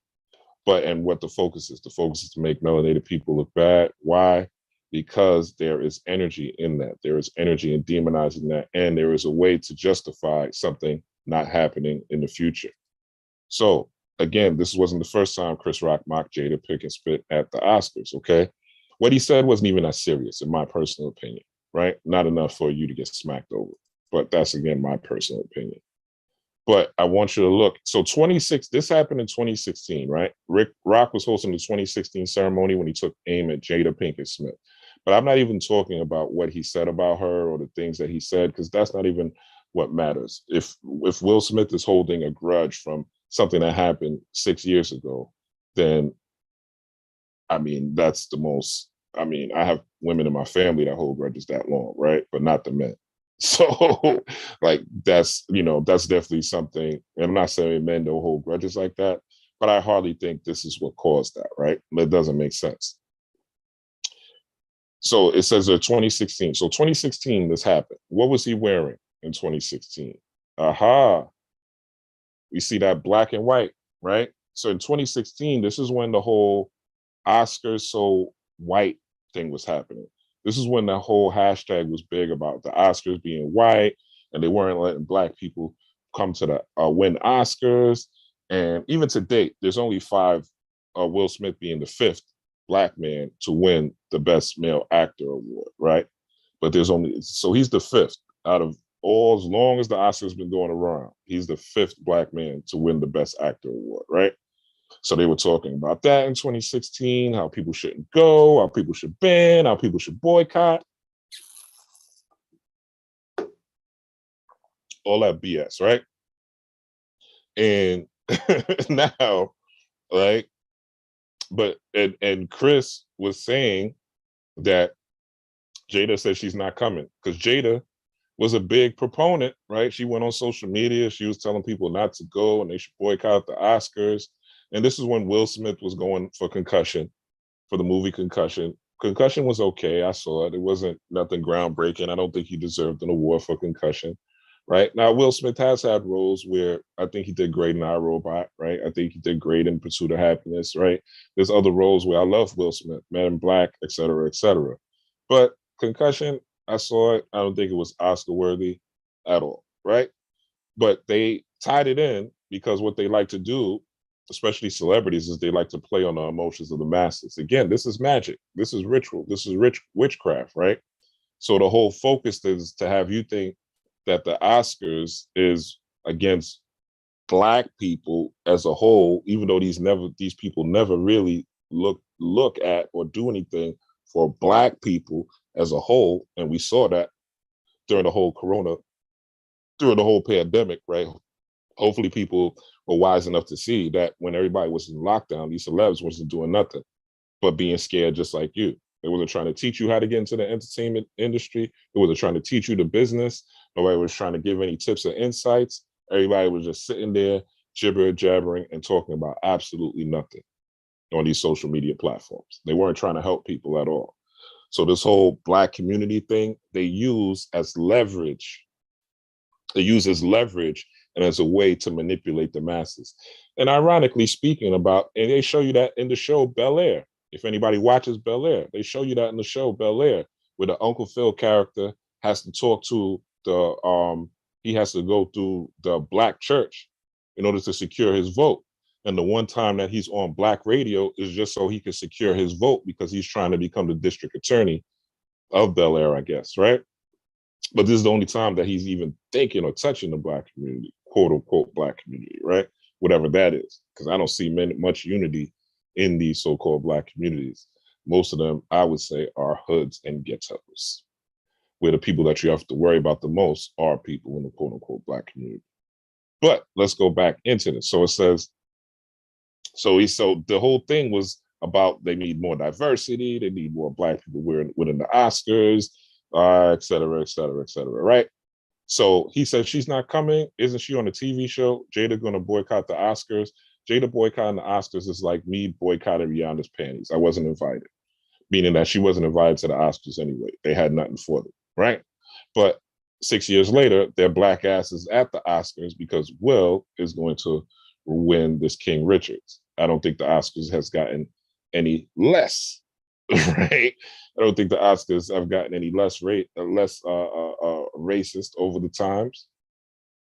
And what the focus is to make melanated people look bad. Why? Because there is energy in that. There is energy in demonizing that. And there is a way to justify something not happening in the future. So again, this wasn't the first time Chris Rock mocked Jada Pinkett Smith at the Oscars, okay? What he said wasn't even that serious, in my personal opinion, right? Not enough for you to get smacked over. But that's, again, my personal opinion. But I want you to look. So this happened in 2016, right? Rick Rock was hosting the 2016 ceremony when he took aim at Jada Pinkett Smith. But I'm not even talking about what he said about her or the things that he said, because that's not even what matters. If Will Smith is holding a grudge from something that happened 6 years ago, then, I mean, that's the most, I mean, I have women in my family that hold grudges that long, right? But not the men. So like, that's definitely something. And I'm not saying men don't hold grudges like that, but I hardly think this is what caused that, right? It doesn't make sense. So it says 2016. So 2016, this happened. What was he wearing in 2016? Aha. We see that black and white, right? So in 2016, this is when the whole Oscars so white thing was happening. This is when the whole hashtag was big about the Oscars being white, and they weren't letting black people come to the win Oscars. And even to date, there's only five. Will Smith being the fifth black man to win the Best Male Actor award, right? But there's only so he's the fifth out of all as long as the Oscars been going around. He's the fifth black man to win the Best Actor award, right? So they were talking about that in 2016, how people shouldn't go, how people should ban, how people should boycott, all that BS, right? And now, right? But and Chris was saying that Jada said she's not coming because Jada was a big proponent, right? She went on social media. She was telling people not to go and they should boycott the Oscars. And this is when Will Smith was going for Concussion, for the movie Concussion. Concussion was okay. I saw it. It wasn't nothing groundbreaking. I don't think he deserved an award for Concussion, right? Now, Will Smith has had roles where I think he did great in iRobot, right? I think he did great in Pursuit of Happiness, right? There's other roles where I love Will Smith, Man in Black, et cetera, et cetera. But Concussion, I saw it. I don't think it was Oscar worthy at all, right? But they tied it in because what they like to do, especially celebrities, is they like to play on the emotions of the masses. Again, this is magic. This is ritual. This is witchcraft, right? So the whole focus is to have you think that the Oscars is against black people as a whole, even though these people never really look at or do anything for black people as a whole. And we saw that during the whole during the whole pandemic, right? Hopefully people were wise enough to see that when everybody was in lockdown, these celebs wasn't doing nothing but being scared just like you. They wasn't trying to teach you how to get into the entertainment industry. They wasn't trying to teach you the business. Nobody was trying to give any tips or insights. Everybody was just sitting there, jabbering and talking about absolutely nothing on these social media platforms. They weren't trying to help people at all. So this whole black community thing, they use as leverage. They use as leverage and as a way to manipulate the masses. And ironically speaking and they show you that in the show Bel Air. If anybody watches Bel Air, they show you that in the show Bel Air, where the Uncle Phil character has to talk to he has to go through the black church in order to secure his vote. And the one time that he's on black radio is just so he can secure his vote because he's trying to become the district attorney of Bel Air, I guess, right? But this is the only time that he's even thinking or touching the black community, quote unquote black community, right? Whatever that is, because I don't see much unity in these so-called black communities. Most of them, I would say, are hoods and ghettos, where the people that you have to worry about the most are people in the quote unquote black community. But let's go back into this. So it says, so the whole thing was about they need more diversity, they need more black people within the Oscars, et cetera, et cetera, et cetera, right? So he said she's not coming. Isn't she on a TV show? Jada going to boycott the Oscars. Jada boycotting the Oscars is like me boycotting Rihanna's panties. I wasn't invited, meaning that she wasn't invited to the Oscars anyway. They had nothing for them, right? But 6 years later, their black asses at the Oscars because Will is going to win this King Richards. I don't think the Oscars has gotten any less, right? I don't think the Oscars have gotten any less racist over the times,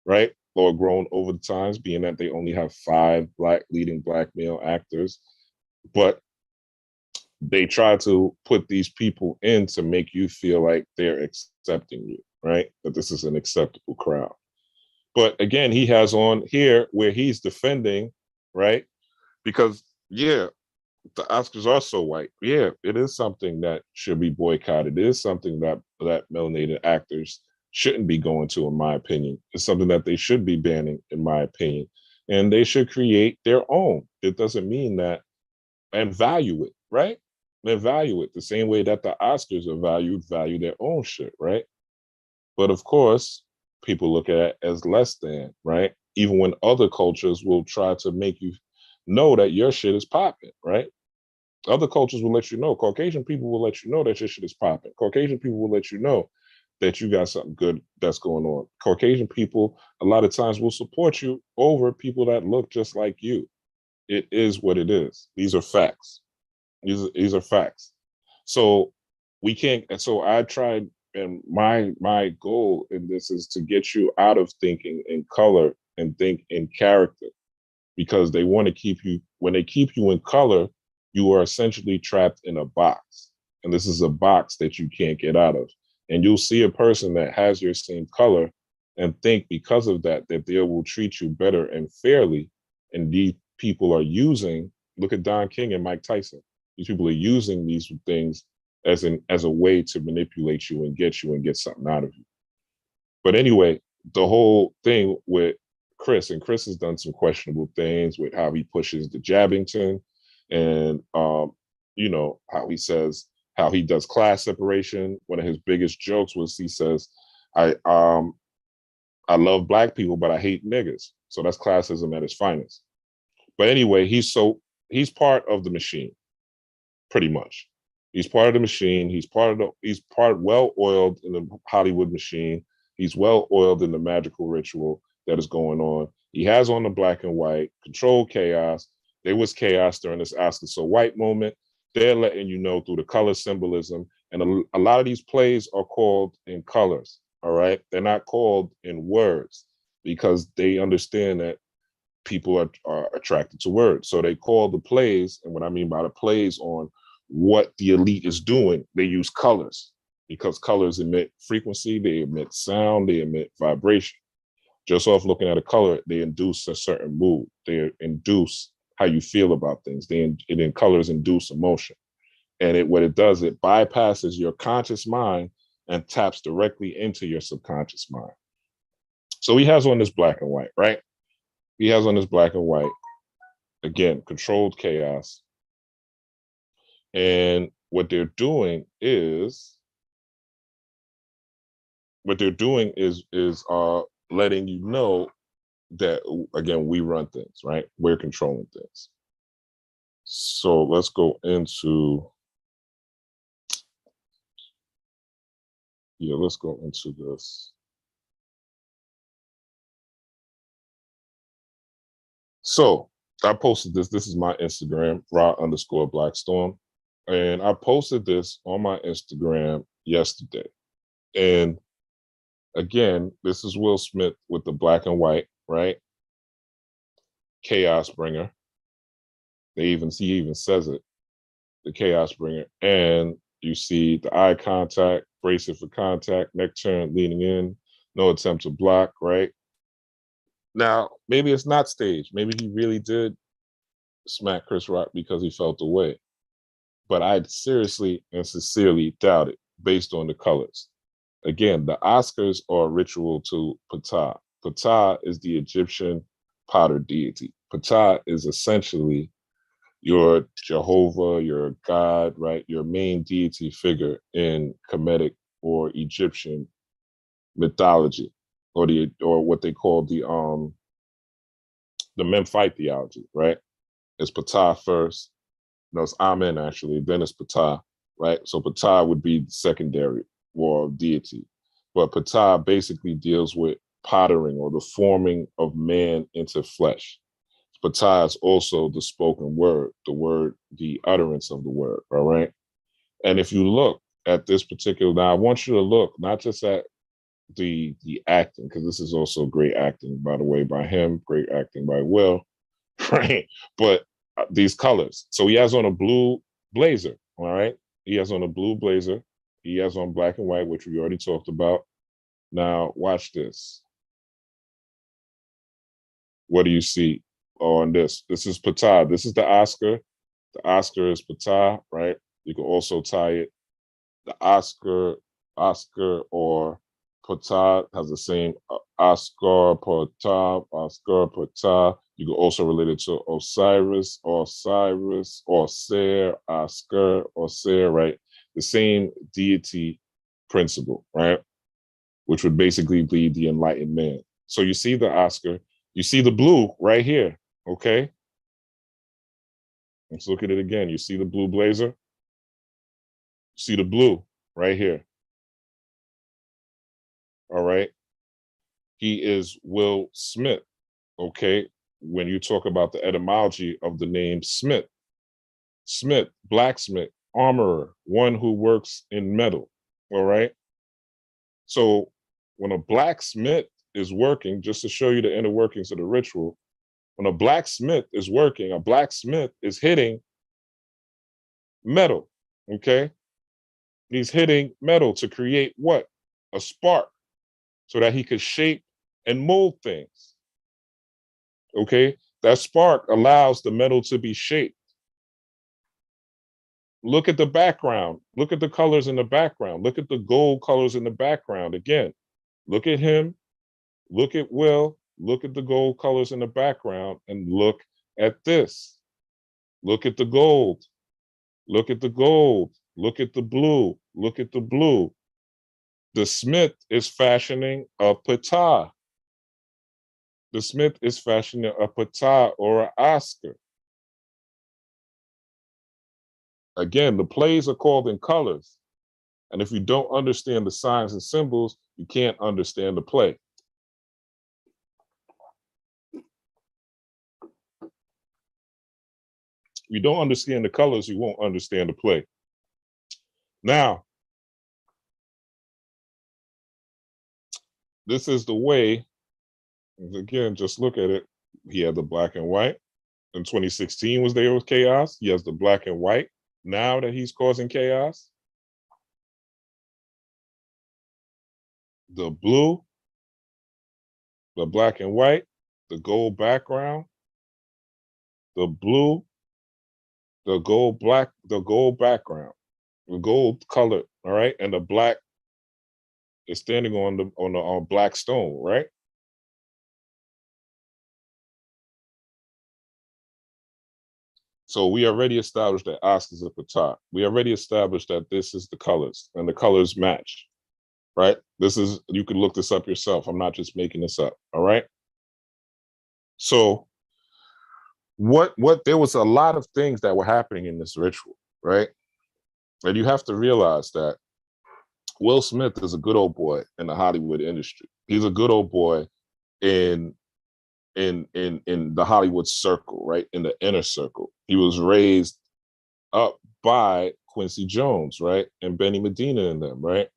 right? Or grown over the times, being that they only have 5 leading black male actors. But they try to put these people in to make you feel like they're accepting you, right? That this is an acceptable crowd. But again, he has on here where he's defending, right? Because, yeah, the Oscars are so white. Yeah, it is something that should be boycotted. It is something that melanated actors shouldn't be going to, in my opinion. It's something that they should be banning, in my opinion. And they should create their own. It doesn't mean that, and value it, right? And value it the same way that the Oscars are value their own shit, right? But of course, people look at it as less than, right? Even when other cultures will try to make you know that your shit is popping, right? Other cultures will let you know. Caucasian people will let you know that your shit is popping. Caucasian people will let you know that you got something good that's going on. Caucasian people, a lot of times, will support you over people that look just like you. It is what it is. These are facts. These are facts. So we can't. And so I tried, and my goal in this is to get you out of thinking in color and think in character, because they want to keep you. When they keep you in color, you are essentially trapped in a box, and this is a box that you can't get out of. And you'll see a person that has your same color and think because of that they will treat you better and fairly. And these people are using. Look at Don King and Mike Tyson. These people are using these things as a way to manipulate you and get something out of you. But anyway, the whole thing with Chris, and Chris has done some questionable things with how he pushes the Jabbington, and how he says how he does class separation. One of his biggest jokes was he says, I love black people, but I hate niggas. So that's classism at its finest. But anyway, he's part of the machine, pretty much. He's part of the machine. He's well oiled in the Hollywood machine. He's well oiled in the magical ritual that is going on. He has on the black and white, controlled chaos. There was chaos during this Oscar so white moment. They're letting you know through the color symbolism. And a lot of these plays are called in colors, all right? They're not called in words because they understand that people are attracted to words. So they call the plays, and what I mean by the plays on what the elite is doing, they use colors because colors emit frequency, they emit sound, they emit vibration. Just off looking at a color, they induce a certain mood. They induce how you feel about things. Colors induce emotion. And what it does, it bypasses your conscious mind and taps directly into your subconscious mind. So he has on this black and white, right? He has on this black and white, again, controlled chaos. And what they're doing is letting you know that, again, we run things, right? We're controlling things. So let's go into this. So I posted this. This is my Instagram, raw_blackstorm. And I posted this on my Instagram yesterday. And again, this is Will Smith with the black and white, right? Chaos bringer. He even says it, the chaos bringer. And you see the eye contact, brace it for contact, neck turn, leaning in, no attempt to block, right? Now, maybe it's not staged. Maybe he really did smack Chris Rock because he felt the way. But I seriously and sincerely doubt it based on the colors. Again, the Oscars are a ritual to Ptah. Ptah is the Egyptian potter deity. Ptah is essentially your Jehovah, your God, right? Your main deity figure in Kemetic or Egyptian mythology, or what they call the Memphite theology, right? It's Ptah first. No, it's Amen actually. Then it's Ptah, right? So Ptah would be secondary or deity, but Ptah basically deals with pottering or the forming of man into flesh. Ptah is also the spoken word, the utterance of the word, all right? And if you look at this particular, now I want you to look not just at the acting, because this is also great acting, by the way, by him, great acting by Will, right? But these colors. So he has on a blue blazer, all right? He has on a blue blazer. He has on black and white, which we already talked about. Now, watch this. What do you see on this? This is Ptah. This is the Oscar. The Oscar is Ptah, right? You can also tie it. The Oscar or Ptah has the same Oscar, Ptah. You can also relate it to Osiris, Osir, Osir, right? The same deity principle, right? Which would basically be the enlightened man. So you see the Oscar, you see the blue right here, okay? Let's look at it again. You see the blue blazer? See the blue right here. All right. He is Will Smith. Okay. When you talk about the etymology of the name Smith, Smith, blacksmith, armorer, one who works in metal. All right. So when a blacksmith is working, just to show you the inner workings of the ritual, when a blacksmith is working, a blacksmith is hitting metal. Okay. He's hitting metal to create what? A spark, so that he could shape and mold things. Okay. That spark allows the metal to be shaped. Look at the background. Look at the colors in the background. Look at the gold colors in the background. Again, look at him. Look at Will. Look at the gold colors in the background and look at this. Look at the gold. Look at the gold. Look at the blue. Look at the blue. The smith is fashioning a patah. The smith is fashioning a patah or an Oscar. Again, the plays are called in colors. And if you don't understand the signs and symbols, you can't understand the play. If you don't understand the colors, you won't understand the play. Now, this is the way, again, just look at it. He had the black and white. In 2016 was there with chaos. He has the black and white now that he's causing chaos. The blue, the black and white, the gold background, the blue, the gold black, the gold background, the gold color, all right, and the black is standing on the black stone, right? So we already established that Oscar's at the top. We already established that this is the colors and the colors match, right? This is, you can look this up yourself. I'm not just making this up, all right? So what there was a lot of things that were happening in this ritual, right? And you have to realize that Will Smith is a good old boy in the Hollywood industry. He's a good old boy in the Hollywood circle, right? In the inner circle. He was raised up by Quincy Jones, right? And Benny Medina and them, right?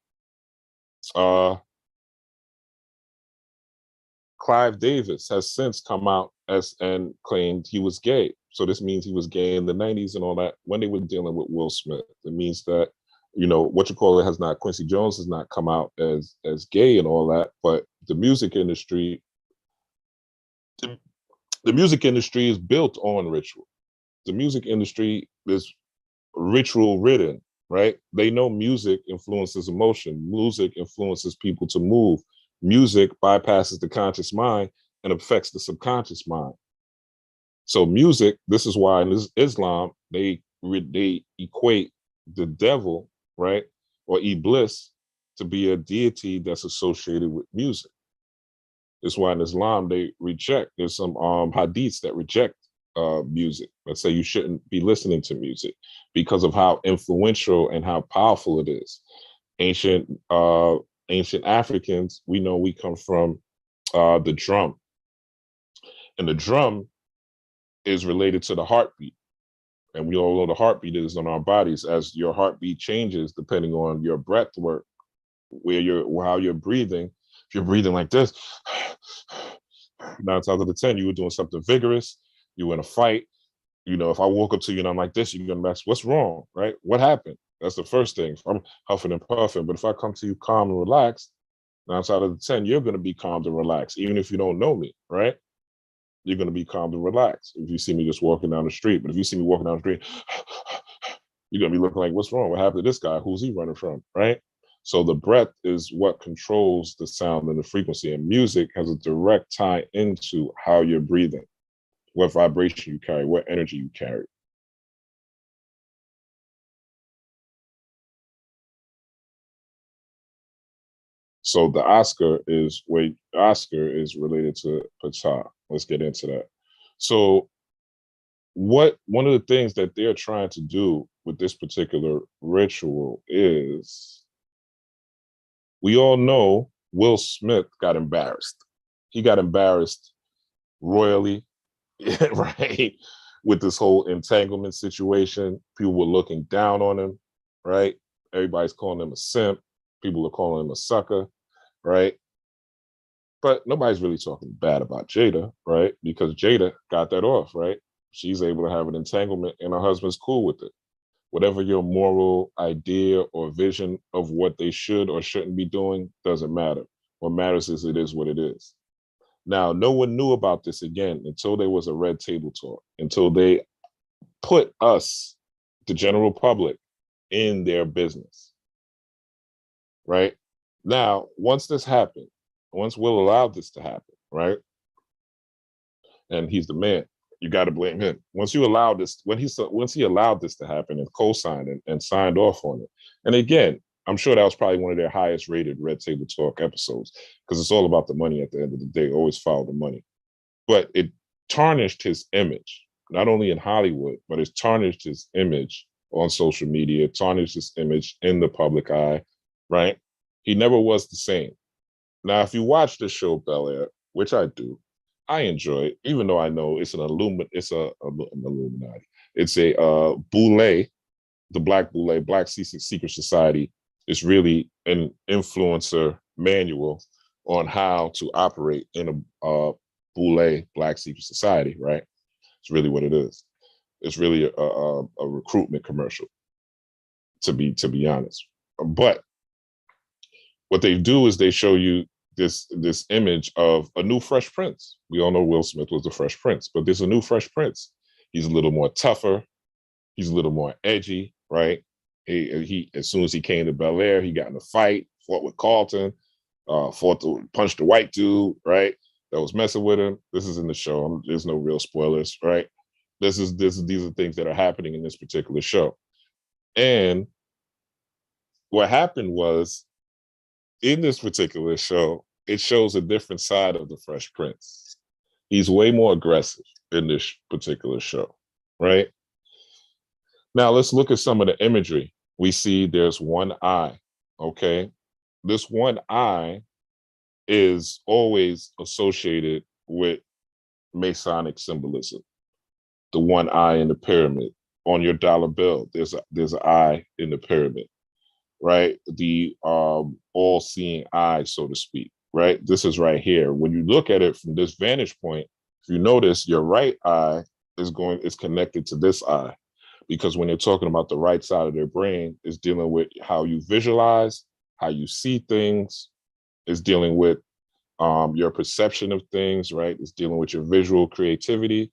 Clive Davis has since come out and claimed he was gay. So this means he was gay in the 90s and all that when they were dealing with Will Smith. It means that, you know, what you call it has not, Quincy Jones has not come out as gay and all that, but the music industry, the music industry is built on ritual. The music industry is ritual ridden, right? They know music influences emotion. Music influences people to move. Music bypasses the conscious mind and affects the subconscious mind. So music, this is why in Islam, they equate the devil, right? Or Iblis to be a deity that's associated with music. That's why in Islam, they reject, there's some hadiths that reject music. Let's say you shouldn't be listening to music because of how influential and how powerful it is. Ancient Africans, we know we come from the drum, and the drum is related to the heartbeat, and we all know the heartbeat is on our bodies. As your heartbeat changes depending on your breath work, how you're breathing. If you're breathing like this, 9 times out of 10, you were doing something vigorous. You were in a fight. You know, if I walk up to you and I'm like this, you're gonna ask, what's wrong, right? What happened? That's the first thing. I'm huffing and puffing. But if I come to you calm and relaxed, 9 out of 10, you're gonna be calm and relaxed, even if you don't know me, right? You're gonna be calm and relaxed if you see me just walking down the street. But if you see me walking down the street, you're gonna be looking like, what's wrong? What happened to this guy? Who's he running from, right? So the breath is what controls the sound and the frequency, and music has a direct tie into how you're breathing, what vibration you carry, what energy you carry. So the Oscar is related to Ptah. Let's get into that. So one of the things that they're trying to do with this particular ritual is, we all know Will Smith got embarrassed. He got embarrassed royally, right? With this whole entanglement situation. People were looking down on him, right? Everybody's calling him a simp. People are calling him a sucker, right? But nobody's really talking bad about Jada, right? Because Jada got that off, right? She's able to have an entanglement and her husband's cool with it. Whatever your moral idea or vision of what they should or shouldn't be doing doesn't matter. What matters is it is what it is. Now, no one knew about this again until there was a red table talk, until they put us, the general public, in their business, right? Now, once this happened, once Will allowed this to happen, right? And he's the man, you got to blame him. Once you allow this, once he allowed this to happen and co-signed and signed off on it, and again, I'm sure that was probably one of their highest rated Red Table Talk episodes, because it's all about the money at the end of the day. Always follow the money. But it tarnished his image, not only in Hollywood, but it's tarnished his image on social media, tarnished his image in the public eye, right? He never was the same. Now, if you watch the show Bel Air, which I do, I enjoy it, even though I know it's an Illuminati. It's a Boule, the Black Boule, Black Secret Society. It's really an influencer manual on how to operate in a Boule, Black Secret Society, right? It's really what it is. It's really a recruitment commercial, to be honest. But what they do is they show you this image of a new Fresh Prince. We all know Will Smith was the Fresh Prince, but there's a new Fresh Prince. He's a little more tougher. He's a little more edgy, right? He as soon as he came to Bel Air, he got in a fight, fought with Carlton, punched the white dude, right? That was messing with him. This is in the show. There's no real spoilers, right? These are things that are happening in this particular show. And what happened was, in this particular show, it shows a different side of the Fresh Prince. He's way more aggressive in this particular show, right? Now let's look at some of the imagery. We see there's one eye, okay? This one eye is always associated with Masonic symbolism. The one eye in the pyramid. On your dollar bill, there's an eye in the pyramid, right? The all-seeing eye, so to speak, right? This is right here. When you look at it from this vantage point, if you notice, your right eye is connected to this eye, because when you're talking about the right side of their brain, is dealing with how you visualize, how you see things, is dealing with your perception of things, right? It's dealing with your visual creativity.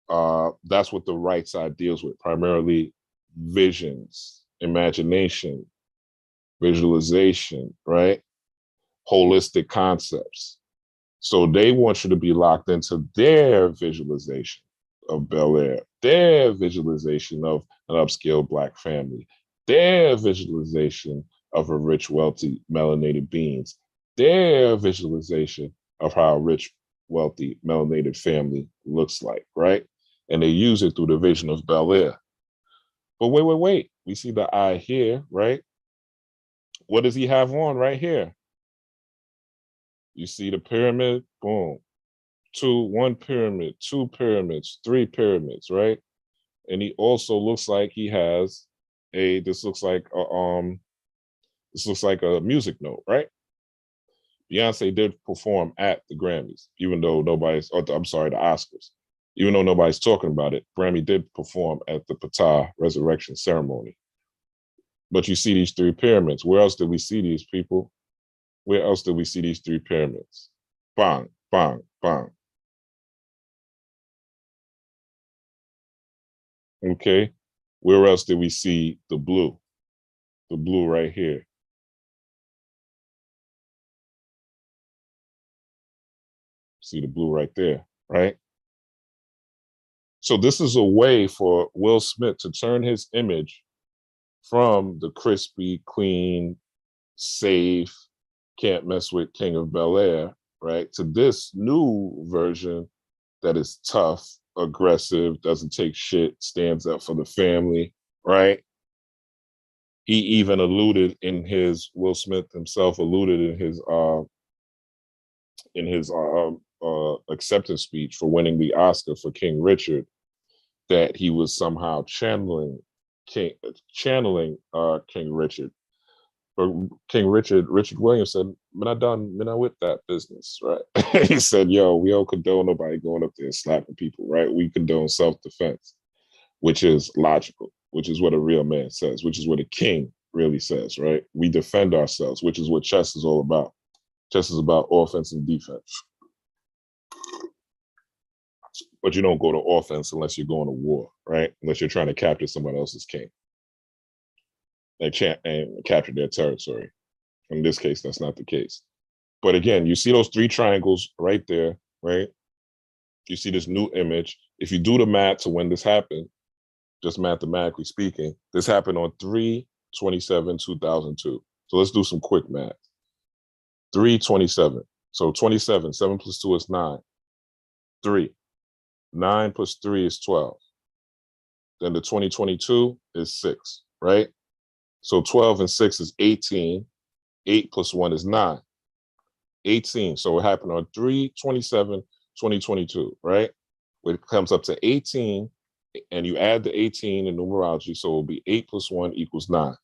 That's what the right side deals with, primarily visions, imagination, visualization, right? Holistic concepts. So they want you to be locked into their visualization of Bel Air, their visualization of an upscale Black family, their visualization of a rich, wealthy, melanated beings, their visualization of how a rich, wealthy, melanated family looks like, right? And they use it through the vision of Bel Air. But wait. We see the eye here, right? What does he have on right here? You see the pyramid, boom. One pyramid, two pyramids, three pyramids, right? And he also looks like he has this looks like a music note, right? Beyonce did perform at the Grammys, even though the Oscars. Even though nobody's talking about it, Grammy did perform at the Patah resurrection ceremony. But you see these three pyramids. Where else did we see these people? Where else did we see these three pyramids? Bang, bang, bang. Okay. Where else did we see the blue? The blue right here. See the blue right there, right? So this is a way for Will Smith to turn his image from the crispy, clean, safe, can't mess with King of Bel Air, right, to this new version that is tough, aggressive, doesn't take shit, stands up for the family, right? He even alluded in his Will Smith himself alluded in his acceptance speech for winning the Oscar for King Richard that he was somehow King King Richard. But Richard Williams said, "Man, I with that business, right?" He said, "Yo, we don't condone nobody going up there and slapping people, right? We condone self-defense, which is logical, which is what a real man says, which is what a king really says, right? We defend ourselves, which is what chess is all about. Chess is about offense and defense. But you don't go to offense unless you're going to war, right? Unless you're trying to capture someone else's king and capture their territory. In this case, that's not the case. But again, you see those three triangles right there, right? You see this new image. If you do the math to when this happened, just mathematically speaking, this happened on 3/27/2002. So let's do some quick math. 3/27. So 27, 7 plus 2 is 9. 3. 9 plus 3 is 12. Then the 2022 is 6, right? So 12 and 6 is 18. 8 plus 1 is 9. 18. So it happened on 3/27/2022, right? When it comes up to 18, and you add the 18 in numerology, so it'll be 8 plus 1 equals 9.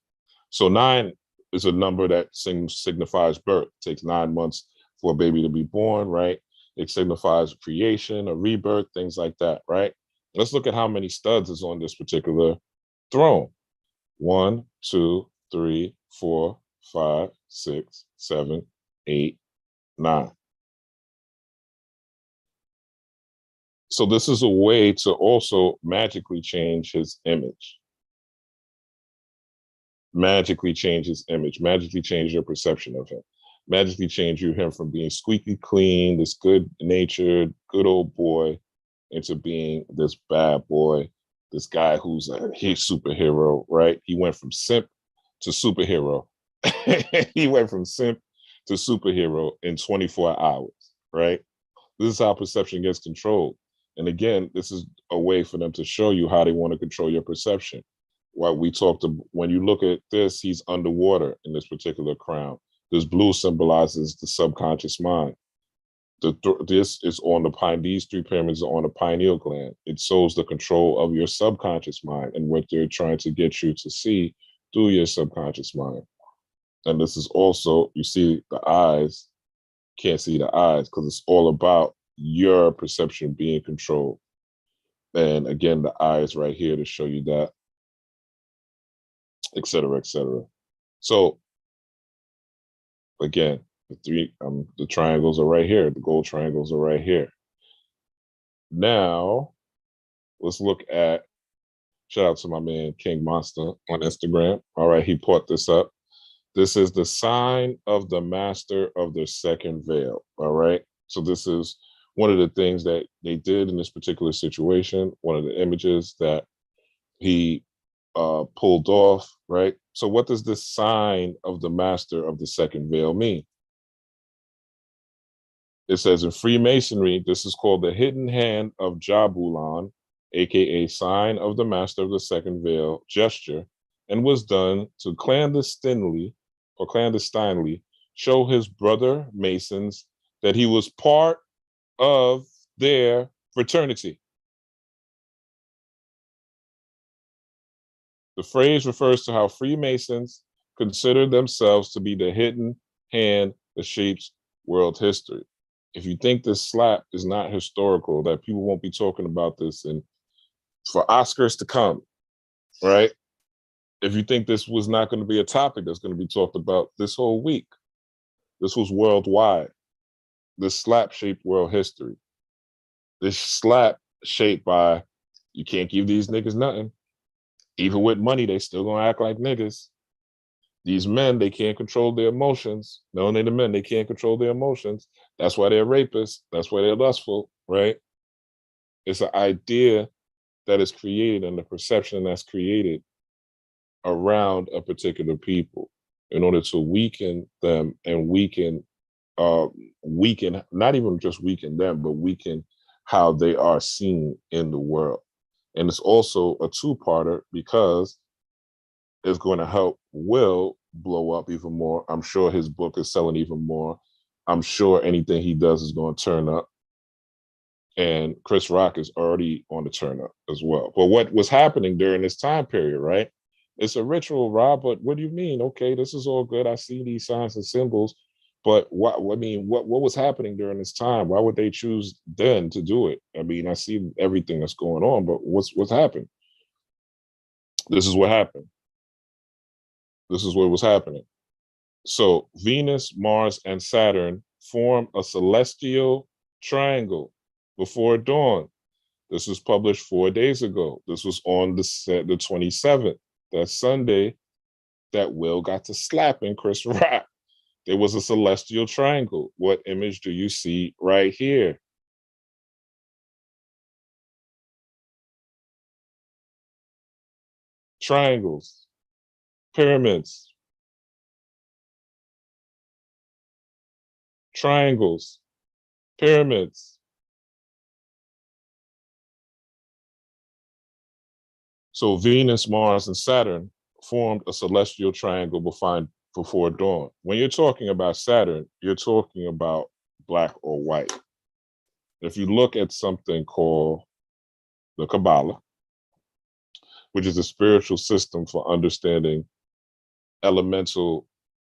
So 9 is a number that signifies birth. It takes 9 months for a baby to be born, right? It signifies creation, a rebirth, things like that, right? Let's look at how many studs is on this particular throne. 1, 2, 3, 4, 5, 6, 7, 8, 9. So this is a way to also magically change his image. Magically change his image, magically change your perception of him, magically change him from being squeaky clean, this good natured, good old boy, into being this bad boy, this guy who's a superhero, right? He went from simp to superhero. He went from simp to superhero in 24 hours, right? This is how perception gets controlled. And again, this is a way for them to show you how they want to control your perception. When you look at this, he's underwater in this particular crown. This blue symbolizes the subconscious mind. This is on these three pyramids are on the pineal gland. It shows the control of your subconscious mind and what they're trying to get you to see through your subconscious mind. And this is also, you see the eyes, can't see the eyes because it's all about your perception being controlled. And again, the eyes right here to show you that, et cetera, et cetera. So again, the triangles are right here. The gold triangles are right here. Now, let's look at, shout out to my man, King Monster on Instagram. All right, he put this up. This is the sign of the master of the second veil. All right. So this is one of the things that they did in this particular situation, one of the images that he pulled off, right? So what does this sign of the master of the second veil mean? It says in Freemasonry, this is called the hidden hand of Jabulan, aka sign of the master of the second veil gesture, and was done to clandestinely show his brother Masons that he was part of their fraternity. The phrase refers to how Freemasons consider themselves to be the hidden hand that shapes world history. If you think this slap is not historical, that people won't be talking about this and for Oscars to come, right? If you think this was not going to be a topic that's going to be talked about this whole week, this was worldwide. This slap shaped world history. This slap shaped by, you can't give these niggas nothing. Even with money, they still gonna act like niggas. These men, they can't control their emotions. Not only the men, they can't control their emotions. That's why they're rapists. That's why they're lustful, right? It's an idea that is created and the perception that's created around a particular people in order to weaken them and weaken, not even just weaken them, but weaken how they are seen in the world. And it's also a two-parter because it's going to help Will blow up even more. I'm sure his book is selling even more. I'm sure anything he does is going to turn up. And Chris Rock is already on the turn up as well. But what was happening during this time period, right? It's a ritual, Rob, but what do you mean? Okay, this is all good. I see these signs and symbols, but what I mean, what was happening during this time? Why would they choose then to do it? I mean, I see everything that's going on, but what's happened? This is what happened. This is what was happening. So Venus, Mars, and Saturn form a celestial triangle before dawn. This was published 4 days ago. This was on the 27th, that Sunday that Will got to slapping Chris Rock. There was a celestial triangle. What image do you see right here? Triangles, pyramids, triangles, pyramids. So Venus, Mars, and Saturn formed a celestial triangle before dawn. When you're talking about Saturn, you're talking about black or white. If you look at something called the Kabbalah, which is a spiritual system for understanding elemental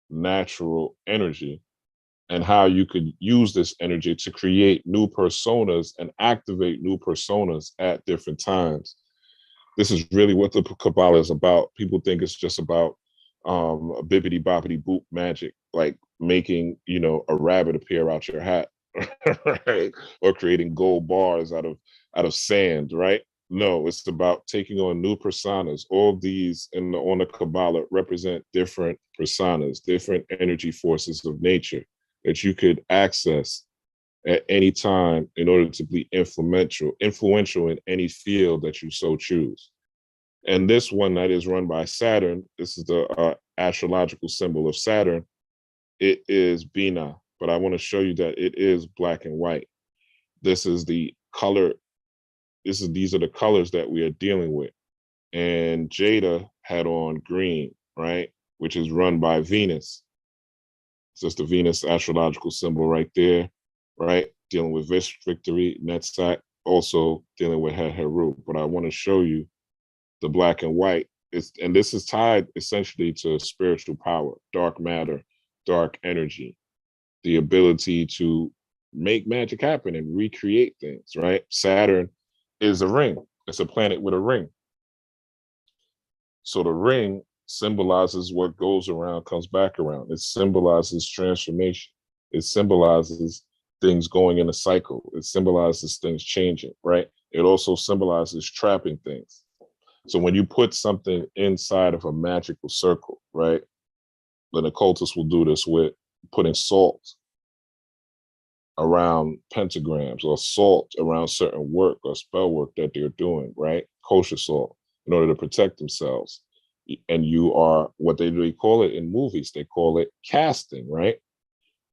natural energy and how you could use this energy to create new personas and activate new personas at different times. This is really what the Kabbalah is about. People think it's just about bibbity boppity boop magic, like making, a rabbit appear out your hat, right? Or creating gold bars out of sand, right? No, it's about taking on new personas. All of these on the Kabbalah represent different personas, different energy forces of nature that you could access at any time in order to be influential in any field that you so choose. And this one that is run by Saturn, this is the astrological symbol of Saturn. It is Bina, but I want to show you that it is black and white. This is the color. These are the colors that we are dealing with. And Jada had on green, right? Which is run by Venus. It's just the Venus astrological symbol right there, right? Dealing with victory, Netzach, also dealing with Heru. But I want to show you the black and white. And this is tied essentially to spiritual power, dark matter, dark energy, the ability to make magic happen and recreate things, right? Saturn is a ring. It's a planet with a ring. So the ring symbolizes what goes around comes back around. It symbolizes transformation. It symbolizes things going in a cycle. It symbolizes things changing, right? It also symbolizes trapping things. So when you put something inside of a magical circle, right? Then occultists will do this with putting salt around pentagrams or salt around certain work or spell work that they're doing, right? Kosher salt in order to protect themselves. And you are what they call it in movies, they call it casting, right?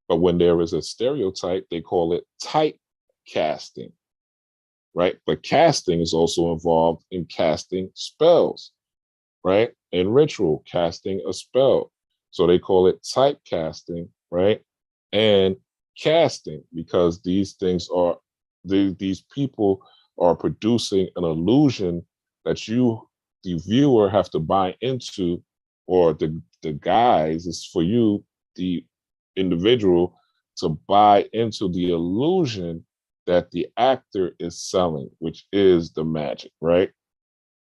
But when there is a stereotype, they call it type casting, right? But casting is also involved in casting spells, right? In ritual, casting a spell. So they call it type casting, right? And casting, because these things are, these people are producing an illusion that you, the viewer, have to buy into, or the guise is for you, the individual, to buy into the illusion that the actor is selling, which is the magic, right?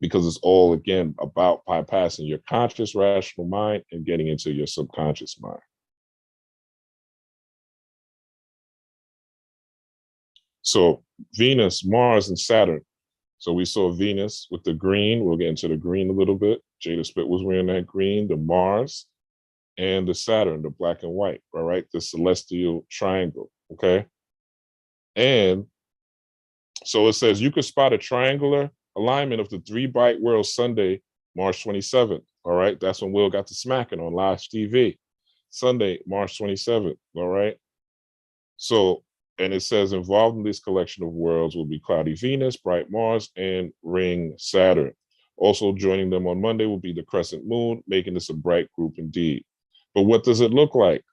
Because it's all, again, about bypassing your conscious rational mind and getting into your subconscious mind. So Venus, Mars, and Saturn. So we saw Venus with the green. We'll get into the green a little bit. Jada Spit was wearing that green, the Mars, and the Saturn, the black and white, all right? The celestial triangle, okay? And so it says you could spot a triangular alignment of the three bright worlds Sunday, March 27th. All right. That's when Will got to smacking on live TV. Sunday, March 27th. All right. So And it says involved in this collection of worlds will be cloudy Venus, bright Mars, and ring Saturn. Also joining them on Monday will be the crescent moon, making this a bright group indeed. But what does it look like?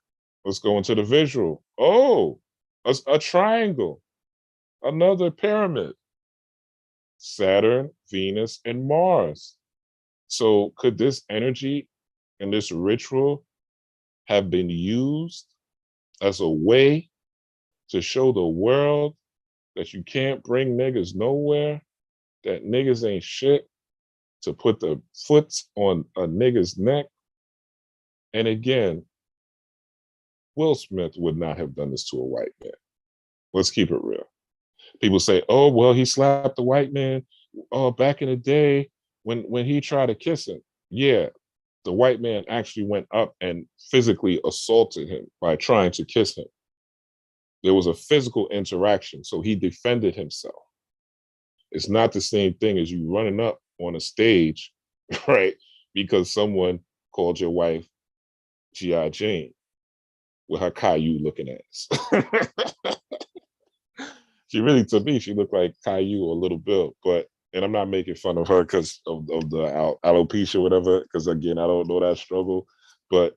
Let's go into the visual. Oh, a triangle, another pyramid. Saturn, Venus, and Mars. So could this energy and this ritual have been used as a way to show the world that you can't bring niggas nowhere, that niggas ain't shit, to put the foot on a nigga's neck? And again, Will Smith would not have done this to a white man. Let's keep it real. People say, oh, well, he slapped the white man back in the day when he tried to kiss him. Yeah, the white man actually went up and physically assaulted him by trying to kiss him. There was a physical interaction, so he defended himself. It's not the same thing as you running up on a stage, right? Because someone called your wife G.I. Jane with her Caillou looking ass. She really, to me, she looked like Caillou or Little Bill. But, and I'm not making fun of her because of the alopecia or whatever, because again, I don't know that struggle. But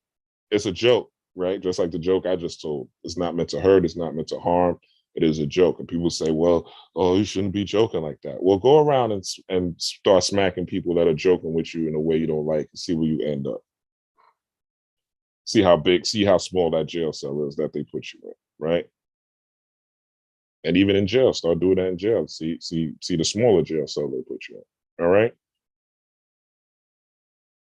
it's a joke, right? Just like the joke I just told. It's not meant to hurt, it's not meant to harm. It is a joke. And people say, well, oh, you shouldn't be joking like that. Well, go around and start smacking people that are joking with you in a way you don't like and see where you end up. See how small that jail cell is that they put you in, right? And even in jail, start doing that in jail. See the smaller jail cell they put you in. All right.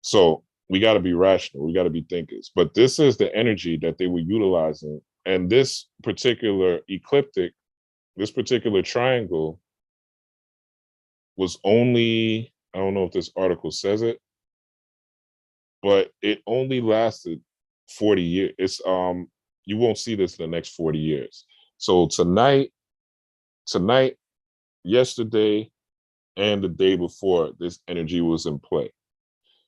So we got to be rational. We got to be thinkers. But this is the energy that they were utilizing. And this particular ecliptic, this particular triangle was only, I don't know if this article says it, but it only lasted 40 years. It's you won't see this in the next 40 years. So tonight, yesterday, and the day before, this energy was in play.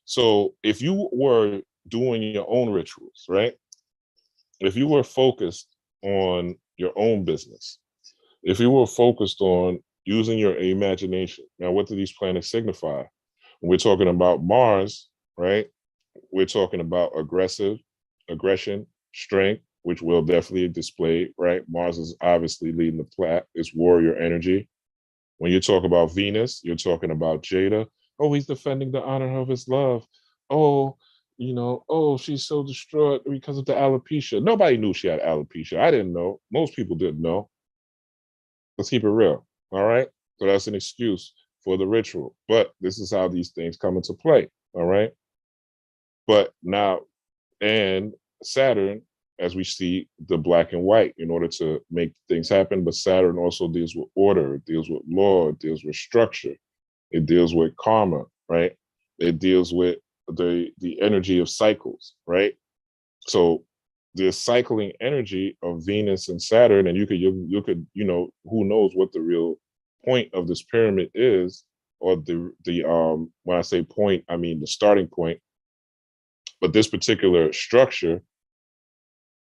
So if you were doing your own rituals, right? If you were focused on your own business, if you were focused on using your imagination, now what do these planets signify? When we're talking about Mars, right? We're talking about aggression, strength, which will definitely display, right? Mars is obviously leading the planet, it's warrior energy. When you talk about Venus, you're talking about Jada. Oh, he's defending the honor of his love. Oh, oh, she's so distraught because of the alopecia. Nobody knew she had alopecia. I didn't know. Most people didn't know. Let's keep it real. All right. So that's an excuse for the ritual. But this is how these things come into play. All right. But now, and Saturn, as we see, the black and white in order to make things happen. But Saturn also deals with order, it deals with law, it deals with structure, it deals with karma, right? It deals with the energy of cycles, right? So the cycling energy of Venus and Saturn, and you could who knows what the real point of this pyramid is, or the when I say point, I mean the starting point. But this particular structure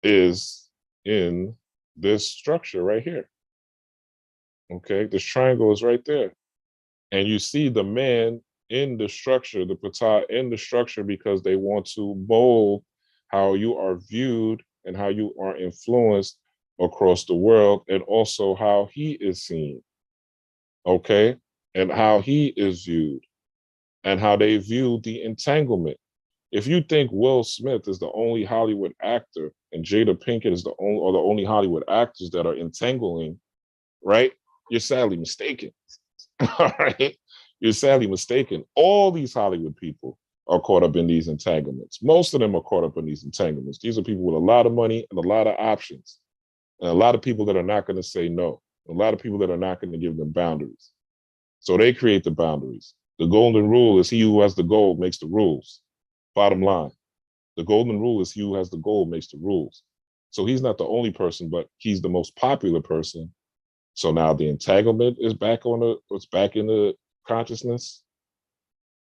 is in this structure right here. Okay, this triangle is right there. And you see the man in the structure, the Ptah in the structure, because they want to mold how you are viewed and how you are influenced across the world, and also how he is seen. Okay, and how he is viewed, and how they view the entanglement. If you think Will Smith is the only Hollywood actor and Jada Pinkett is the only Hollywood actors that are entangling, right? You're sadly mistaken. All right. You're sadly mistaken. All these Hollywood people are caught up in these entanglements. Most of them are caught up in these entanglements. These are people with a lot of money and a lot of options, and a lot of people that are not going to say no, a lot of people that are not going to give them boundaries. So they create the boundaries. The golden rule is he who has the gold makes the rules. Bottom line, the golden rule is he who has the gold makes the rules. So he's not the only person, but he's the most popular person. So now the entanglement is back it's back in the consciousness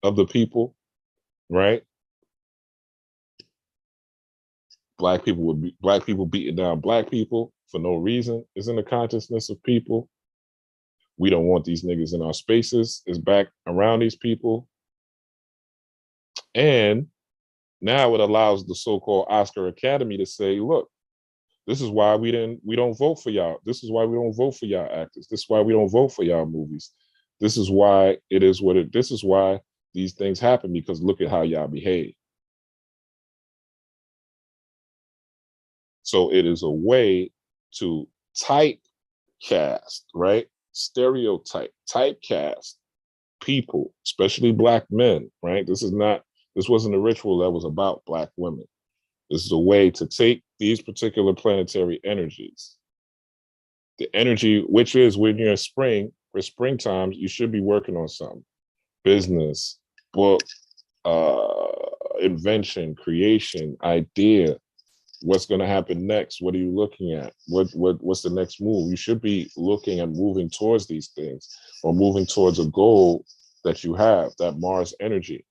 of the people, right? Black people beating down black people for no reason is in the consciousness of people. We don't want these niggas in our spaces is back around these people. And now it allows the so-called Oscar Academy to say, look, this is why we don't vote for y'all. This is why we don't vote for y'all actors. This is why we don't vote for y'all movies. This is why it is what it this is why these things happen, because look at how y'all behave. So it is a way to typecast, right? Stereotype, typecast people, especially black men, right? This wasn't a ritual that was about black women. This is a way to take these particular planetary energies, the energy, which is when you're in spring, for springtime, you should be working on something, business, book, invention, creation, idea. What's going to happen next? What are you looking at? What's the next move? You should be looking and moving towards these things, or moving towards a goal that you have, that Mars energy,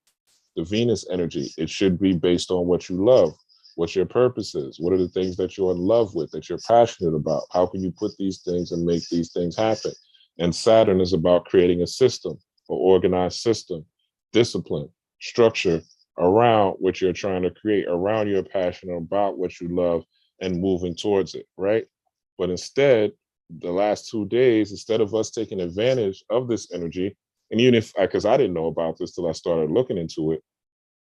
the Venus energy. It should be based on what you love, what your purpose is, what are the things that you're in love with, that you're passionate about. How can you put these things and make these things happen? And Saturn is about creating a system, an organized system, discipline, structure around what you're trying to create, around your passion, about what you love, and moving towards it, right? But instead, the last 2 days, instead of us taking advantage of this energy, and even if, because I didn't know about this till I started looking into it,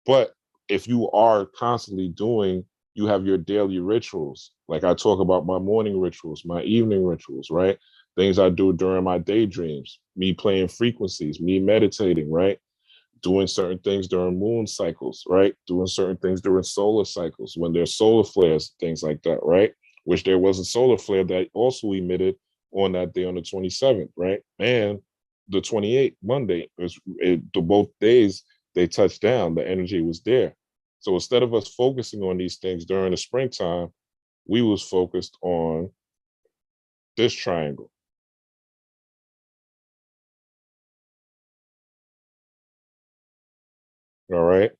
but if you are constantly doing, you have your daily rituals. Like I talk about my morning rituals, my evening rituals, right? Things I do during my daydreams, me playing frequencies, me meditating, right? Doing certain things during moon cycles, right? Doing certain things during solar cycles, when there's solar flares, things like that, right? Which there was a solar flare that also emitted on that day on the 27th, right? And the 28th, Monday, the both days they touched down, the energy was there. So instead of us focusing on these things during the springtime, we was focused on this triangle. All right.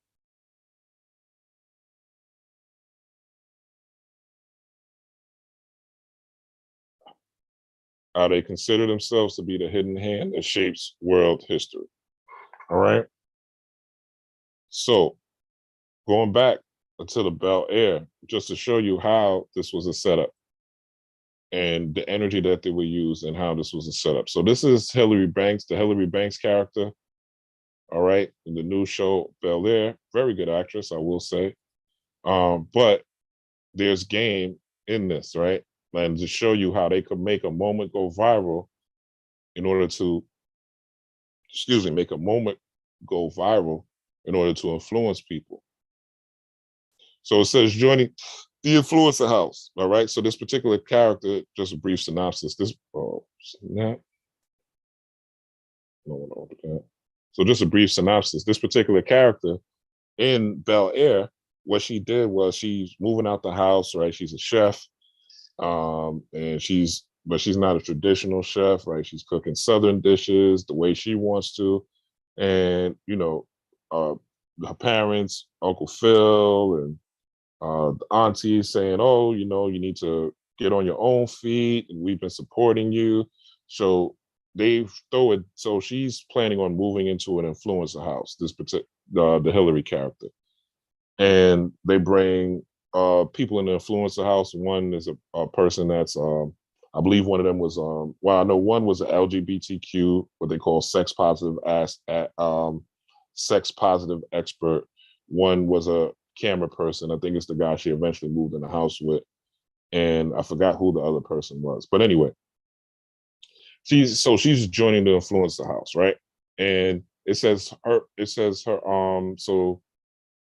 They consider themselves to be the hidden hand that shapes world history. All right. So going back to the Bel Air, just to show you how this was a setup and the energy that they would use and how this was a setup. So this is Hillary Banks, the Hillary Banks character. All right, in the new show Bel Air, very good actress, I will say. But there's game in this, right? And to show you how they could make a moment go viral in order to, excuse me, make a moment go viral in order to influence people. So it says joining the influencer house. All right. So this particular character, just a brief synopsis. This snap. No, no. So just a brief synopsis. This particular character in Bel Air, what she did was she's moving out the house, right? She's a chef. And but she's not a traditional chef, right? She's cooking Southern dishes the way she wants to. And, uh, her parents, Uncle Phil and the auntie saying, oh, you need to get on your own feet and we've been supporting you. So they throw it. So she's planning on moving into an influencer house, this particular, the Hillary character. And they bring people in the influencer house. One is a person that's, I believe one of them was, well, I know one was an LGBTQ, what they call sex positive expert. One was a camera person. I think it's the guy she eventually moved in the house with. And I forgot who the other person was. But anyway, she's joining the influencer house, right? And so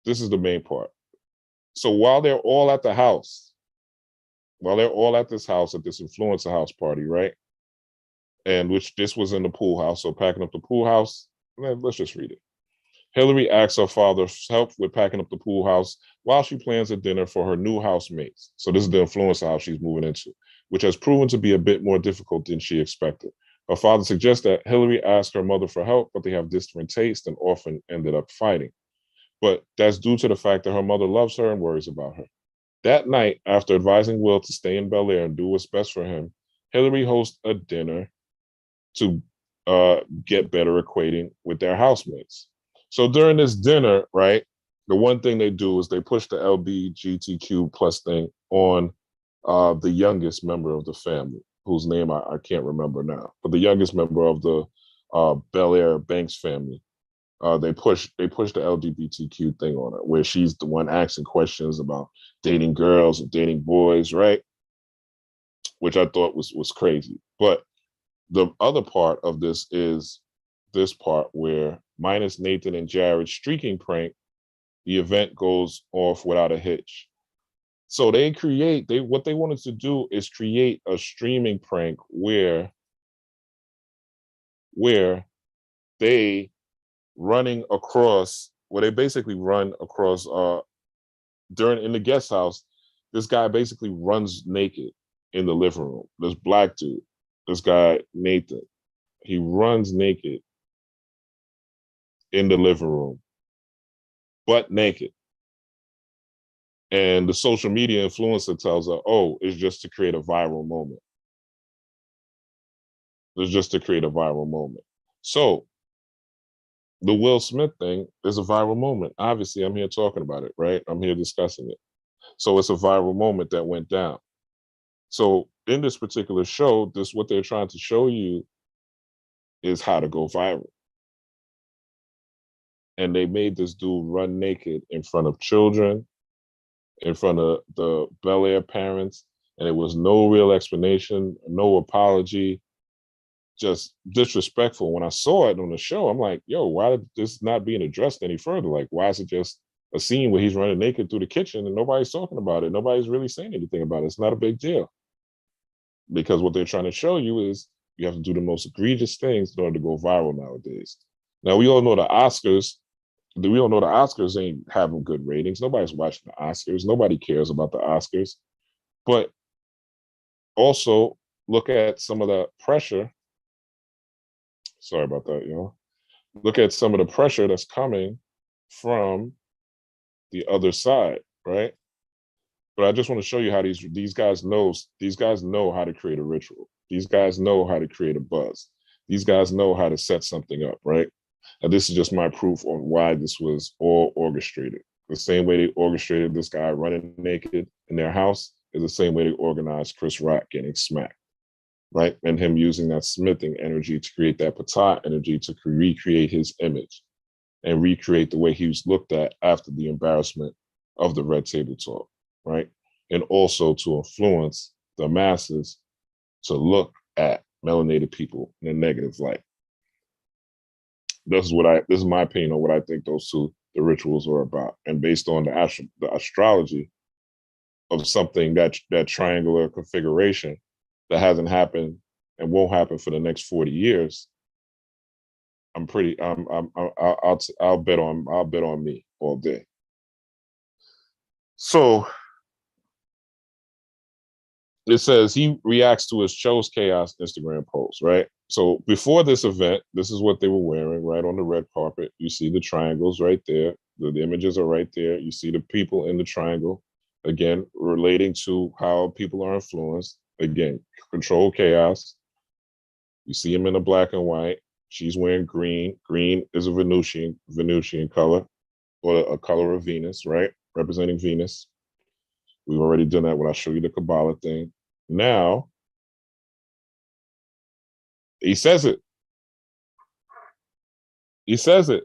this is the main part. So while they're all at the house, while they're all at this house, at this influencer house party, right? And which this was in the pool house. So packing up the pool house, let's just read it. Hillary asks her father's help with packing up the pool house while she plans a dinner for her new housemates. So this is the influencer house she's moving into, which has proven to be a bit more difficult than she expected. Her father suggests that Hillary ask her mother for help, but they have different tastes and often ended up fighting. But that's due to the fact that her mother loves her and worries about her. That night, after advising Will to stay in Bel Air and do what's best for him, Hillary hosts a dinner to get better acquainting with their housemates. So during this dinner, right, the one thing they do is they push the LBGTQ plus thing on the youngest member of the family, whose name I can't remember now, but the youngest member of the Bel Air Banks family. They push the LGBTQ thing on her, where she's the one asking questions about dating girls and dating boys, right? Which I thought was crazy. But the other part of this is this part where minus Nathan and Jared's streaking prank, the event goes off without a hitch. So what they wanted to do is create a streaming prank where they running across where they basically run across during in the guest house. This guy basically runs naked in the living room. This black dude, this guy Nathan, he runs naked in the living room, butt naked. And the social media influencer tells her, oh, it's just to create a viral moment. It's just to create a viral moment. So the Will Smith thing is a viral moment. Obviously, I'm here talking about it, right? I'm here discussing it. So it's a viral moment that went down. So in this particular show, this what they're trying to show you is how to go viral. And they made this dude run naked in front of children, in front of the Bel Air parents, and it was no real explanation, no apology, just disrespectful. When I saw it on the show, I'm like, yo, why is this not being addressed any further? Like, why is it just a scene where he's running naked through the kitchen and nobody's talking about it? Nobody's really saying anything about it. It's not a big deal. Because what they're trying to show you is you have to do the most egregious things in order to go viral nowadays. Now, we all know the Oscars. We all know the Oscars ain't having good ratings. Nobody's watching the Oscars. Nobody cares about the Oscars. But also look at some of the pressure. Sorry about that, look at some of the pressure that's coming from the other side, right? But I just want to show you how these guys know how to create a ritual. These guys know how to create a buzz. These guys know how to set something up, right? And this is just my proof on why this was all orchestrated. The same way they orchestrated this guy running naked in their house is the same way they organized Chris Rock getting smacked, right? And him using that smithing energy to create that patah energy to recreate his image and recreate the way he was looked at after the embarrassment of the Red Table Talk, right? And also to influence the masses to look at melanated people in a negative light. This is my opinion on what I think the rituals are about. And based on the astrology of something that triangular configuration that hasn't happened and won't happen for the next 40 years, I'll bet on me all day. So it says he reacts to his Chose Chaos Instagram post, right? So before this event, this is what they were wearing, right on the red carpet. You see the triangles right there. The images are right there. You see the people in the triangle, again, relating to how people are influenced. Again, control chaos. You see him in the black and white. She's wearing green. Green is a Venusian color, or a color of Venus, right? Representing Venus. We've already done that when I show you the Kabbalah thing. Now, he says it. He says it.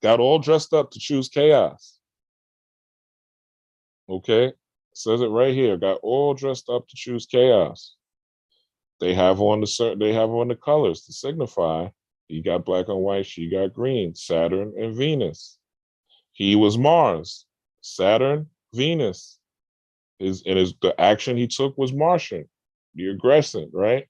Got all dressed up to choose chaos. Okay? Says it right here. Got all dressed up to choose chaos. They have on the colors to signify. He got black and white, she got green, Saturn and Venus. He was Mars, Saturn, Venus. The action he took was Martian, the aggressor, right?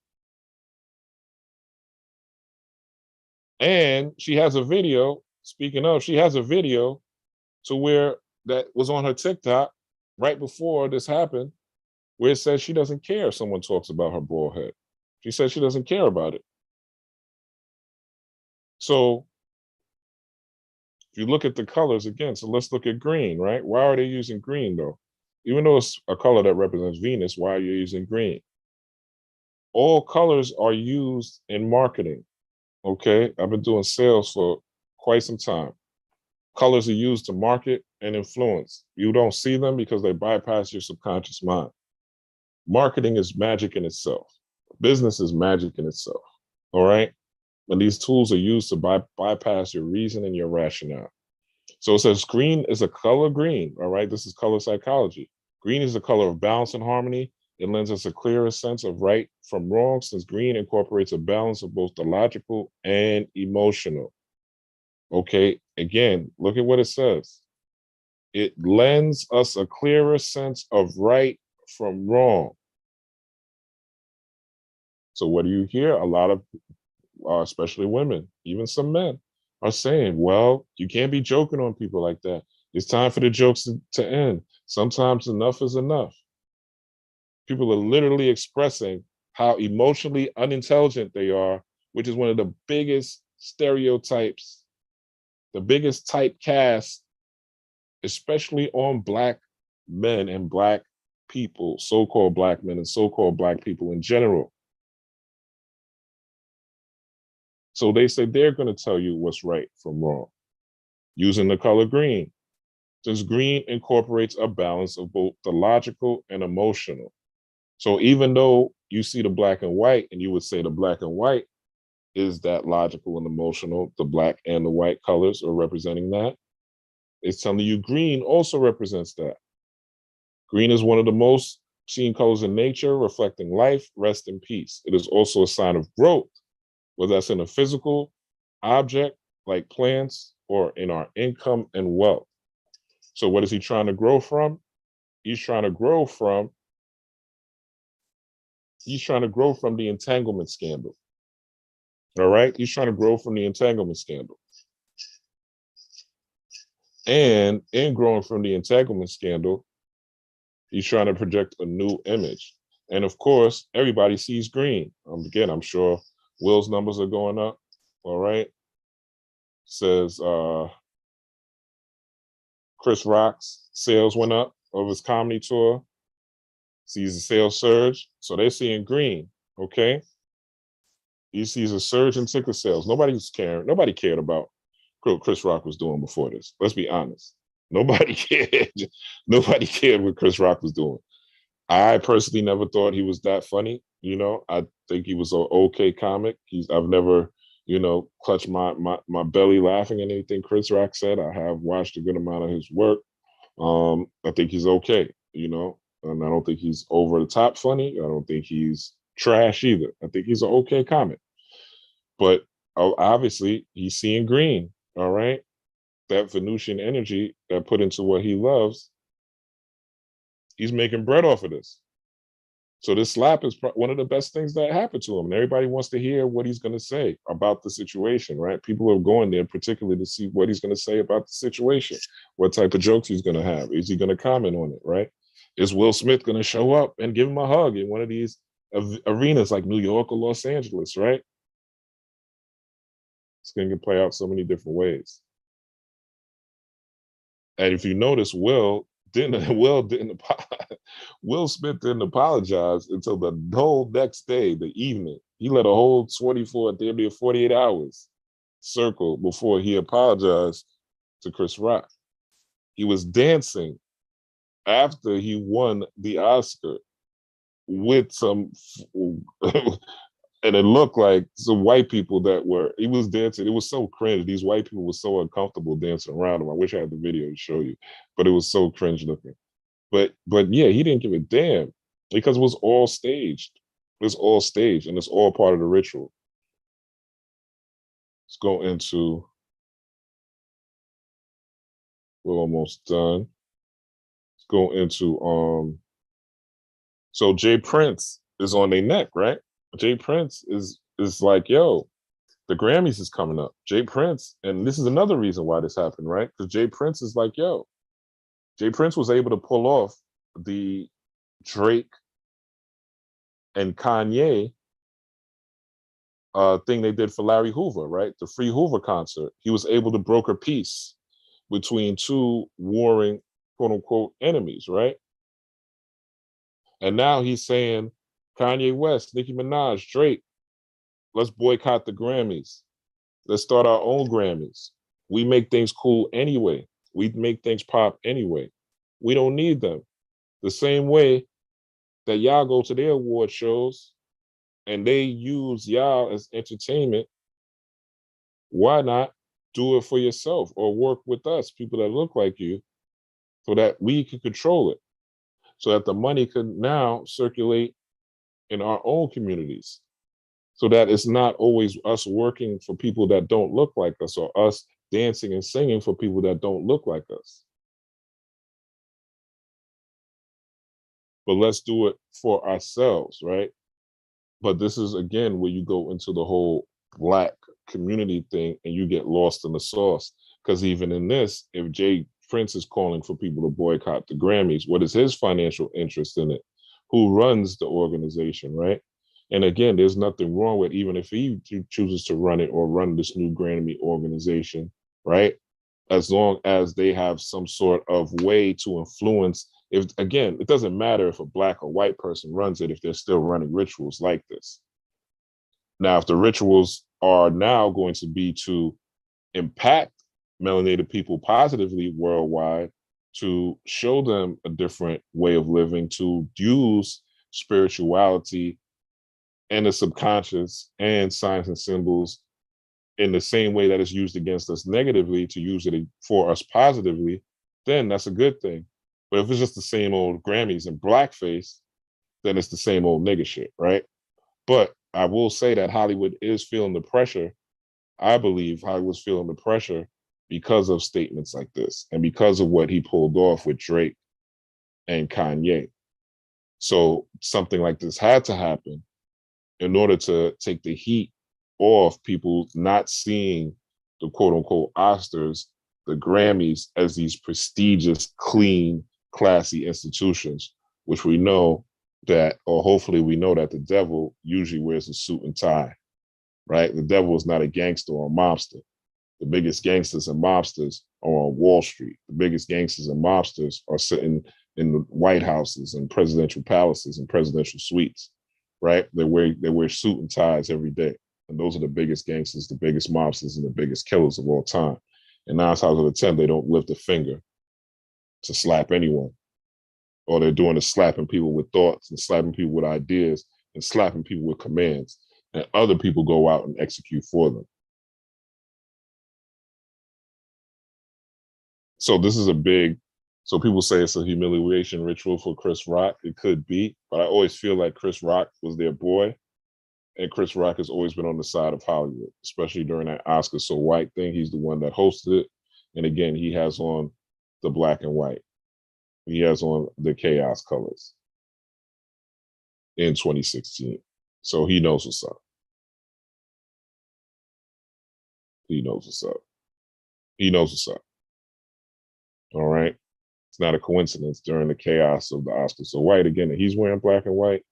And she has a video. Speaking of, she has a video to where that was on her TikTok right before this happened, where it says she doesn't care if someone talks about her bald head. She says she doesn't care about it. So if you look at the colors again, so let's look at green, right? Why are they using green though? Even though it's a color that represents Venus, why are you using green? All colors are used in marketing. Okay, I've been doing sales for quite some time. Colors are used to market and influence. You don't see them because they bypass your subconscious mind. Marketing is magic in itself. Business is magic in itself. All right. And these tools are used to bypass your reason and your rationale. So it says green is a color green. All right. This is color psychology. Green is the color of balance and harmony. It lends us a clearer sense of right from wrong, since green incorporates a balance of both the logical and emotional. Okay. Again, look at what it says. It lends us a clearer sense of right from wrong. So what do you hear? A lot of, especially women, even some men, are saying, well, you can't be joking on people like that. It's time for the jokes to end. Sometimes enough is enough. People are literally expressing how emotionally unintelligent they are, which is one of the biggest stereotypes, the biggest typecast, especially on Black men and Black people, so-called Black men and so-called Black people in general. So they say they're going to tell you what's right from wrong using the color green, since green incorporates a balance of both the logical and emotional. So even though you see the black and white, and you would say the black and white is that logical and emotional, the black and the white colors are representing that, it's telling you green also represents that. Green is one of the most seen colors in nature, reflecting life, rest, and peace. It is also a sign of growth, whether that's in a physical object like plants or in our income and wealth. So what is he trying to grow from? He's trying to grow from the entanglement scandal. All right? He's trying to grow from the entanglement scandal. And in growing from the entanglement scandal, he's trying to project a new image. And of course, everybody sees green. Again, I'm sure Will's numbers are going up. All right. Says Chris Rock's sales went up of his comedy tour. Sees the sales surge. So they're seeing green. Okay. He sees a surge in ticket sales. Nobody's caring. Nobody cared about what Chris Rock was doing before this. Let's be honest. Nobody cared. Nobody cared what Chris Rock was doing. I personally never thought he was that funny. You know, I think he was an okay comic. I've never, clutched my belly laughing at anything Chris Rock said. I have watched a good amount of his work. I think he's okay, and I don't think he's over the top funny. I don't think he's trash either. I think he's an okay comic. But obviously, he's seeing green. All right, that Venusian energy that put into what he loves, he's making bread off of this. So this slap is one of the best things that happened to him. And everybody wants to hear what he's going to say about the situation, right? People are going there particularly to see what he's going to say about the situation, what type of jokes he's going to have. Is he going to comment on it, right? Is Will Smith going to show up and give him a hug in one of these arenas like New York or Los Angeles, right? It's going to play out so many different ways. And if you notice, Will Smith didn't apologize until the whole next day, the evening. He let a whole 24, damn near 48 hours circle before he apologized to Chris Rock. He was dancing after he won the Oscar with some, and it looked like some white people he was dancing. It was so cringe. These white people were so uncomfortable dancing around him. I wish I had the video to show you, but it was so cringe looking. But yeah, he didn't give a damn because it was all staged. It was all staged, and it's all part of the ritual. Let's go into, we're almost done. Let's go into, so Jay Prince is on their neck, right? Jay Prince is like, yo, the Grammys is coming up. Jay Prince, and this is another reason why this happened, right? Because Jay Prince is like, yo, Jay Prince was able to pull off the Drake and Kanye thing they did for Larry Hoover, right? The Free Hoover concert. He was able to broker peace between two warring, quote unquote, enemies, right? And now he's saying, Kanye West, Nicki Minaj, Drake, let's boycott the Grammys. Let's start our own Grammys. We make things cool anyway. We make things pop anyway. We don't need them. The same way that y'all go to their award shows and they use y'all as entertainment, why not do it for yourself or work with us, people that look like you, so that we can control it, so that the money can now circulate in our own communities, so that it's not always us working for people that don't look like us or us dancing and singing for people that don't look like us. But let's do it for ourselves, right? But this is again where you go into the whole Black community thing and you get lost in the sauce. Because even in this, if Jay Prince is calling for people to boycott the Grammys, what is his financial interest in it? Who runs the organization, right? And again, there's nothing wrong with, even if he chooses to run it or run this new Grammy organization, right? As long as they have some sort of way to influence. If again, it doesn't matter if a Black or white person runs it if they're still running rituals like this. Now, if the rituals are now going to be to impact melanated people positively worldwide, to show them a different way of living, to use spirituality and the subconscious and signs and symbols in the same way that it's used against us negatively, to use it for us positively, then that's a good thing. But if it's just the same old Grammys and blackface, then it's the same old nigga shit, right? But I will say that Hollywood is feeling the pressure. I believe Hollywood's feeling the pressure because of statements like this and because of what he pulled off with Drake and Kanye. So something like this had to happen in order to take the heat off people not seeing the quote unquote Oscars, the Grammys, as these prestigious, clean, classy institutions, which we know that, or hopefully we know that the devil usually wears a suit and tie, right? The devil is not a gangster or a mobster. The biggest gangsters and mobsters are on Wall Street. The biggest gangsters and mobsters are sitting in the White Houses and presidential palaces and presidential suites, right? They wear suit and ties every day. And those are the biggest gangsters, the biggest mobsters, and the biggest killers of all time. And 9 times out of 10, they don't lift a finger to slap anyone. All they're doing is slapping people with thoughts and slapping people with ideas and slapping people with commands. And other people go out and execute for them. So this is a big, so people say it's a humiliation ritual for Chris Rock. It could be, but I always feel like Chris Rock was their boy. And Chris Rock has always been on the side of Hollywood, especially during that Oscar So White thing. He's the one that hosted it. And again, he has on the black and white. He has on the chaos colors in 2016. So he knows what's up. He knows what's up. He knows what's up. All right. It's not a coincidence during the chaos of the Oscar So White again that he's wearing black and white,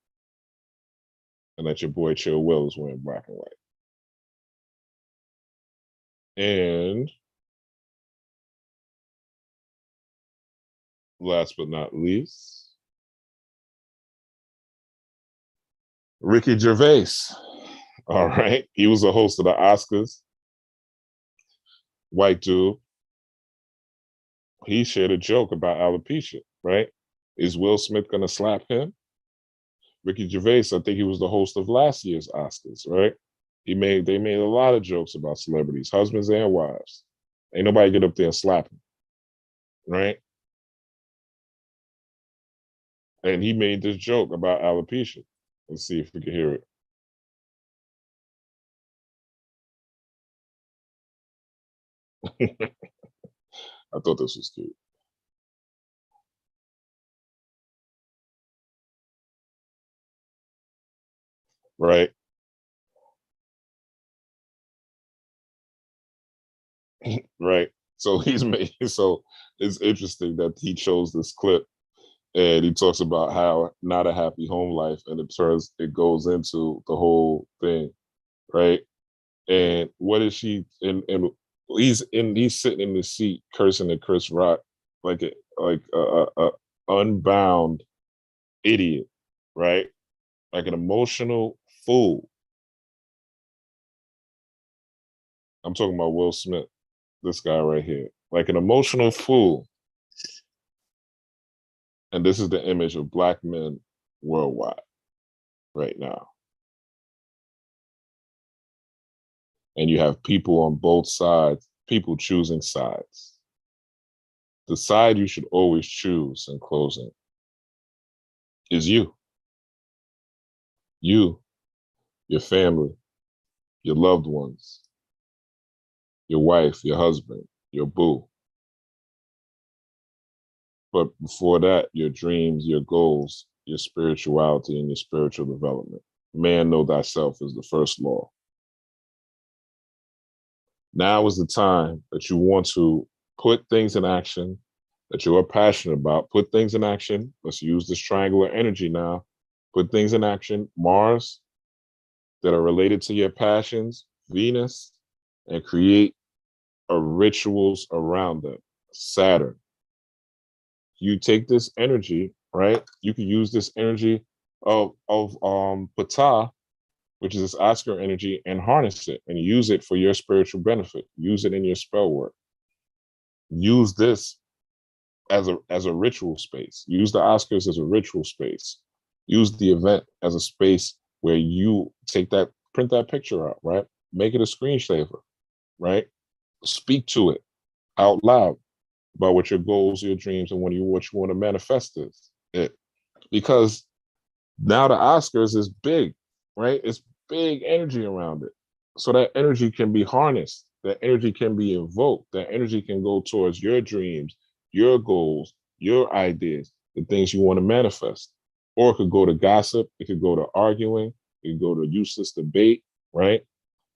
and that your boy Chill Will is wearing black and white. And last but not least, Ricky Gervais. All right. He was a host of the Oscars. White dude. He shared a joke about alopecia, right? Is Will Smith going to slap him? Ricky Gervais, I think he was the host of last year's Oscars, right? They made a lot of jokes about celebrities, husbands and wives. Ain't nobody get up there and slap him, right? And he made this joke about alopecia. Let's see if we can hear it. I thought this was cute. Right? Right. So he's made, so it's interesting that he chose this clip and he talks about how not a happy home life, and it goes into the whole thing, right? And what is she, and he's sitting in the seat cursing at Chris Rock like a unbound idiot, right? Like an emotional fool. I'm talking about Will Smith, this guy right here. Like an emotional fool. And this is the image of Black men worldwide right now. And you have people on both sides, people choosing sides. The side you should always choose in closing is you. You, your family, your loved ones, your wife, your husband, your boo. But before that, your dreams, your goals, your spirituality, and your spiritual development. Man, know thyself is the first law. Now is the time that you want to put things in action that you are passionate about. Put things in action. Let's use this triangular energy now. Put things in action. Mars, that are related to your passions, Venus, and create a rituals around them. Saturn. You take this energy, right? You can use this energy of Ptah, which is this Oscar energy, and harness it and use it for your spiritual benefit. Use it in your spell work. Use this as a ritual space. Use the Oscars as a ritual space. Use the event as a space where you take that, print that picture out, right? Make it a screensaver, right? Speak to it out loud about what your goals, your dreams, and what you want to manifest is it. Because now the Oscars is big, right? It's big energy around it. So that energy can be harnessed, that energy can be invoked, that energy can go towards your dreams, your goals, your ideas, the things you want to manifest. Or it could go to gossip, it could go to arguing, it could go to useless debate, right?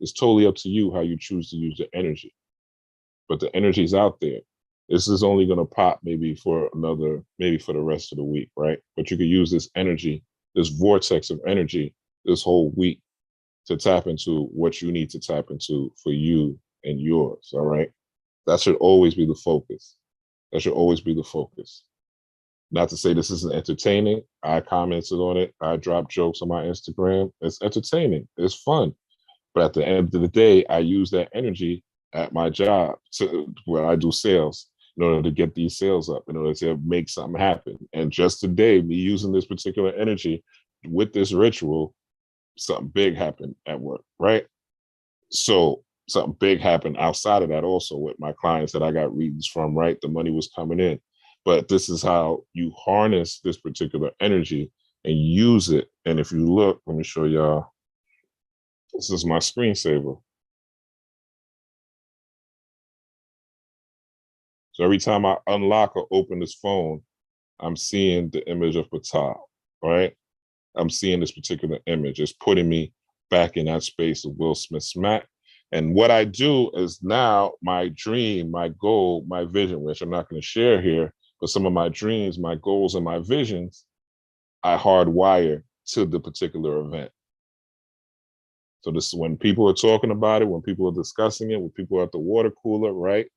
It's totally up to you how you choose to use the energy. But the energy's out there. This is only going to pop maybe for the rest of the week, right? But you could use this energy, this vortex of energy, this whole week to tap into what you need to tap into for you and yours, all right? That should always be the focus. That should always be the focus. Not to say this isn't entertaining. I commented on it. I dropped jokes on my Instagram. It's entertaining. It's fun. But at the end of the day, I use that energy at my job where I do sales in order to get these sales up, in order to make something happen. And just today, me using this particular energy with this ritual, something big happened at work, right? So something big happened outside of that also with my clients that I got readings from, right? The money was coming in. But this is how you harness this particular energy and use it. And if you look, let me show y'all. This is my screensaver. So every time I unlock or open this phone, I'm seeing the image of Ptah, right? I'm seeing this particular image. It's putting me back in that space of Will Smith smack. And what I do is now my dream, my goal, my vision, which I'm not going to share here, but some of my dreams, my goals, and my visions, I hardwire to the particular event. So this is when people are talking about it, when people are discussing it, when people are at the water cooler, right?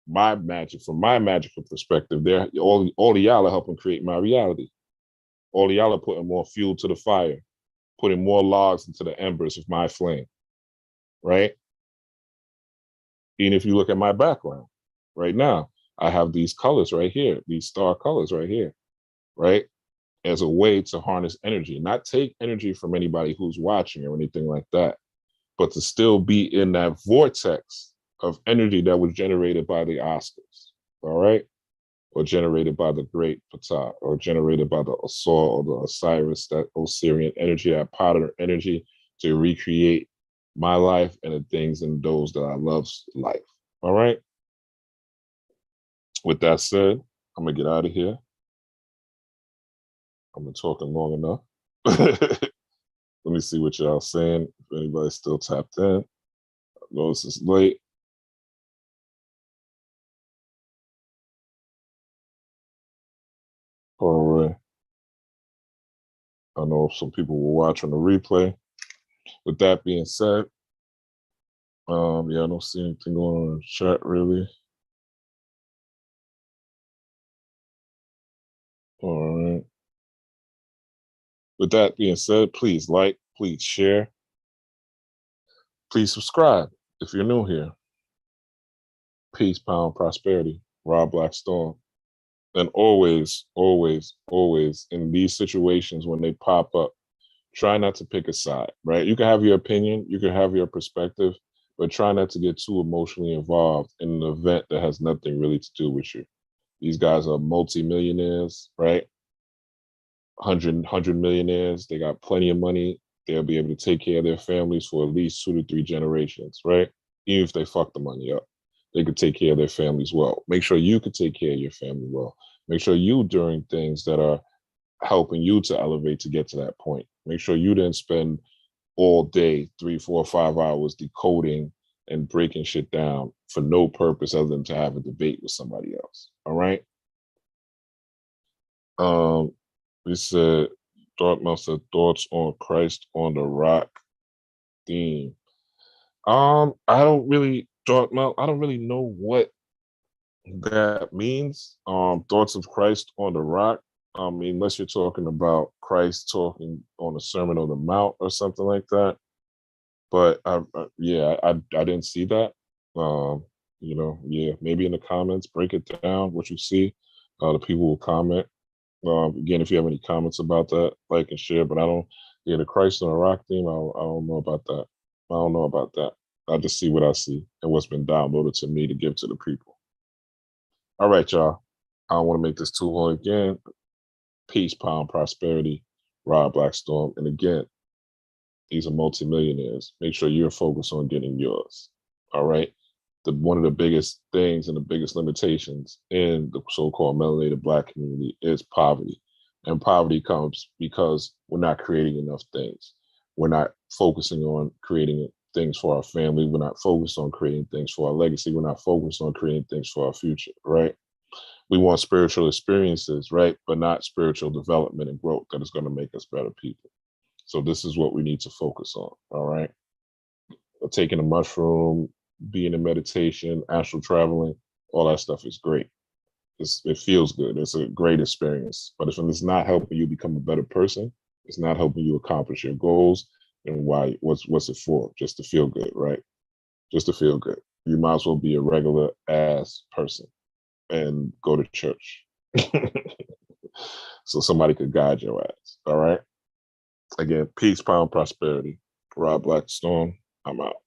My magic, from my magical perspective, they're all of y'all are helping create my reality. All of y'all are putting more fuel to the fire, putting more logs into the embers of my flame, right? Even if you look at my background right now, I have these colors right here, these star colors right here, right? As a way to harness energy, not take energy from anybody who's watching or anything like that, but to still be in that vortex of energy that was generated by the Oscars, all right? Or generated by the great Ptah, or generated by the Asur or the Osiris, that Osirian energy, that Potter energy to recreate my life and the things and those that I love's life. All right. With that said, I'm gonna get out of here. I've been talking long enough. Let me see what y'all saying. If anybody's still tapped in, I know this is late. All right. I know some people will watch on the replay. With that being said, yeah, I don't see anything going on in the chat really. All right. With that being said, please like, please share, please subscribe if you're new here. Peace, pound, prosperity. Rob Blackstorm. And always, always, always in these situations when they pop up, try not to pick a side, right? You can have your opinion, you can have your perspective, but try not to get too emotionally involved in an event that has nothing really to do with you. These guys are multimillionaires, right? 100 millionaires. They got plenty of money. They'll be able to take care of their families for at least 2 to 3 generations, right? Even if they fuck the money up, they could take care of their families well. Make sure you could take care of your family well. Make sure you doing things that are helping you to elevate to get to that point. Make sure you didn't spend all day, 3, 4, 5 hours decoding and breaking shit down for no purpose other than to have a debate with somebody else. All right. We said Dartmouth said thoughts on Christ on the Rock theme. I don't really Dartmouth. I don't really know what that means. Thoughts of Christ on the Rock. Unless you're talking about Christ talking on the Sermon on the Mount or something like that. But I didn't see that. Maybe in the comments, break it down what you see. The people will comment. Again, if you have any comments about that, like and share. But the Christ on the Rock theme, I don't know about that. I don't know about that. I just see what I see and what's been downloaded to me to give to the people. All right, y'all. I don't want to make this too long again. Peace, pound, prosperity, Rob Blackstorm. And again, these are multimillionaires. Make sure you're focused on getting yours. All right. One of the biggest things and the biggest limitations in the so-called melanated Black community is poverty. And poverty comes because we're not creating enough things. We're not focusing on creating things for our family. We're not focused on creating things for our legacy. We're not focused on creating things for our future, right? We want spiritual experiences, right? But not spiritual development and growth that is going to make us better people. So this is what we need to focus on, all right? Taking a mushroom, being in meditation, astral traveling, all that stuff is great. It feels good. It's a great experience. But if it's not helping you become a better person, it's not helping you accomplish your goals, then what's it for? Just to feel good, right? Just to feel good. You might as well be a regular ass person and go to church. So somebody could guide your ass. All right. Again, peace, power, prosperity. Rob Blackstorm, I'm out.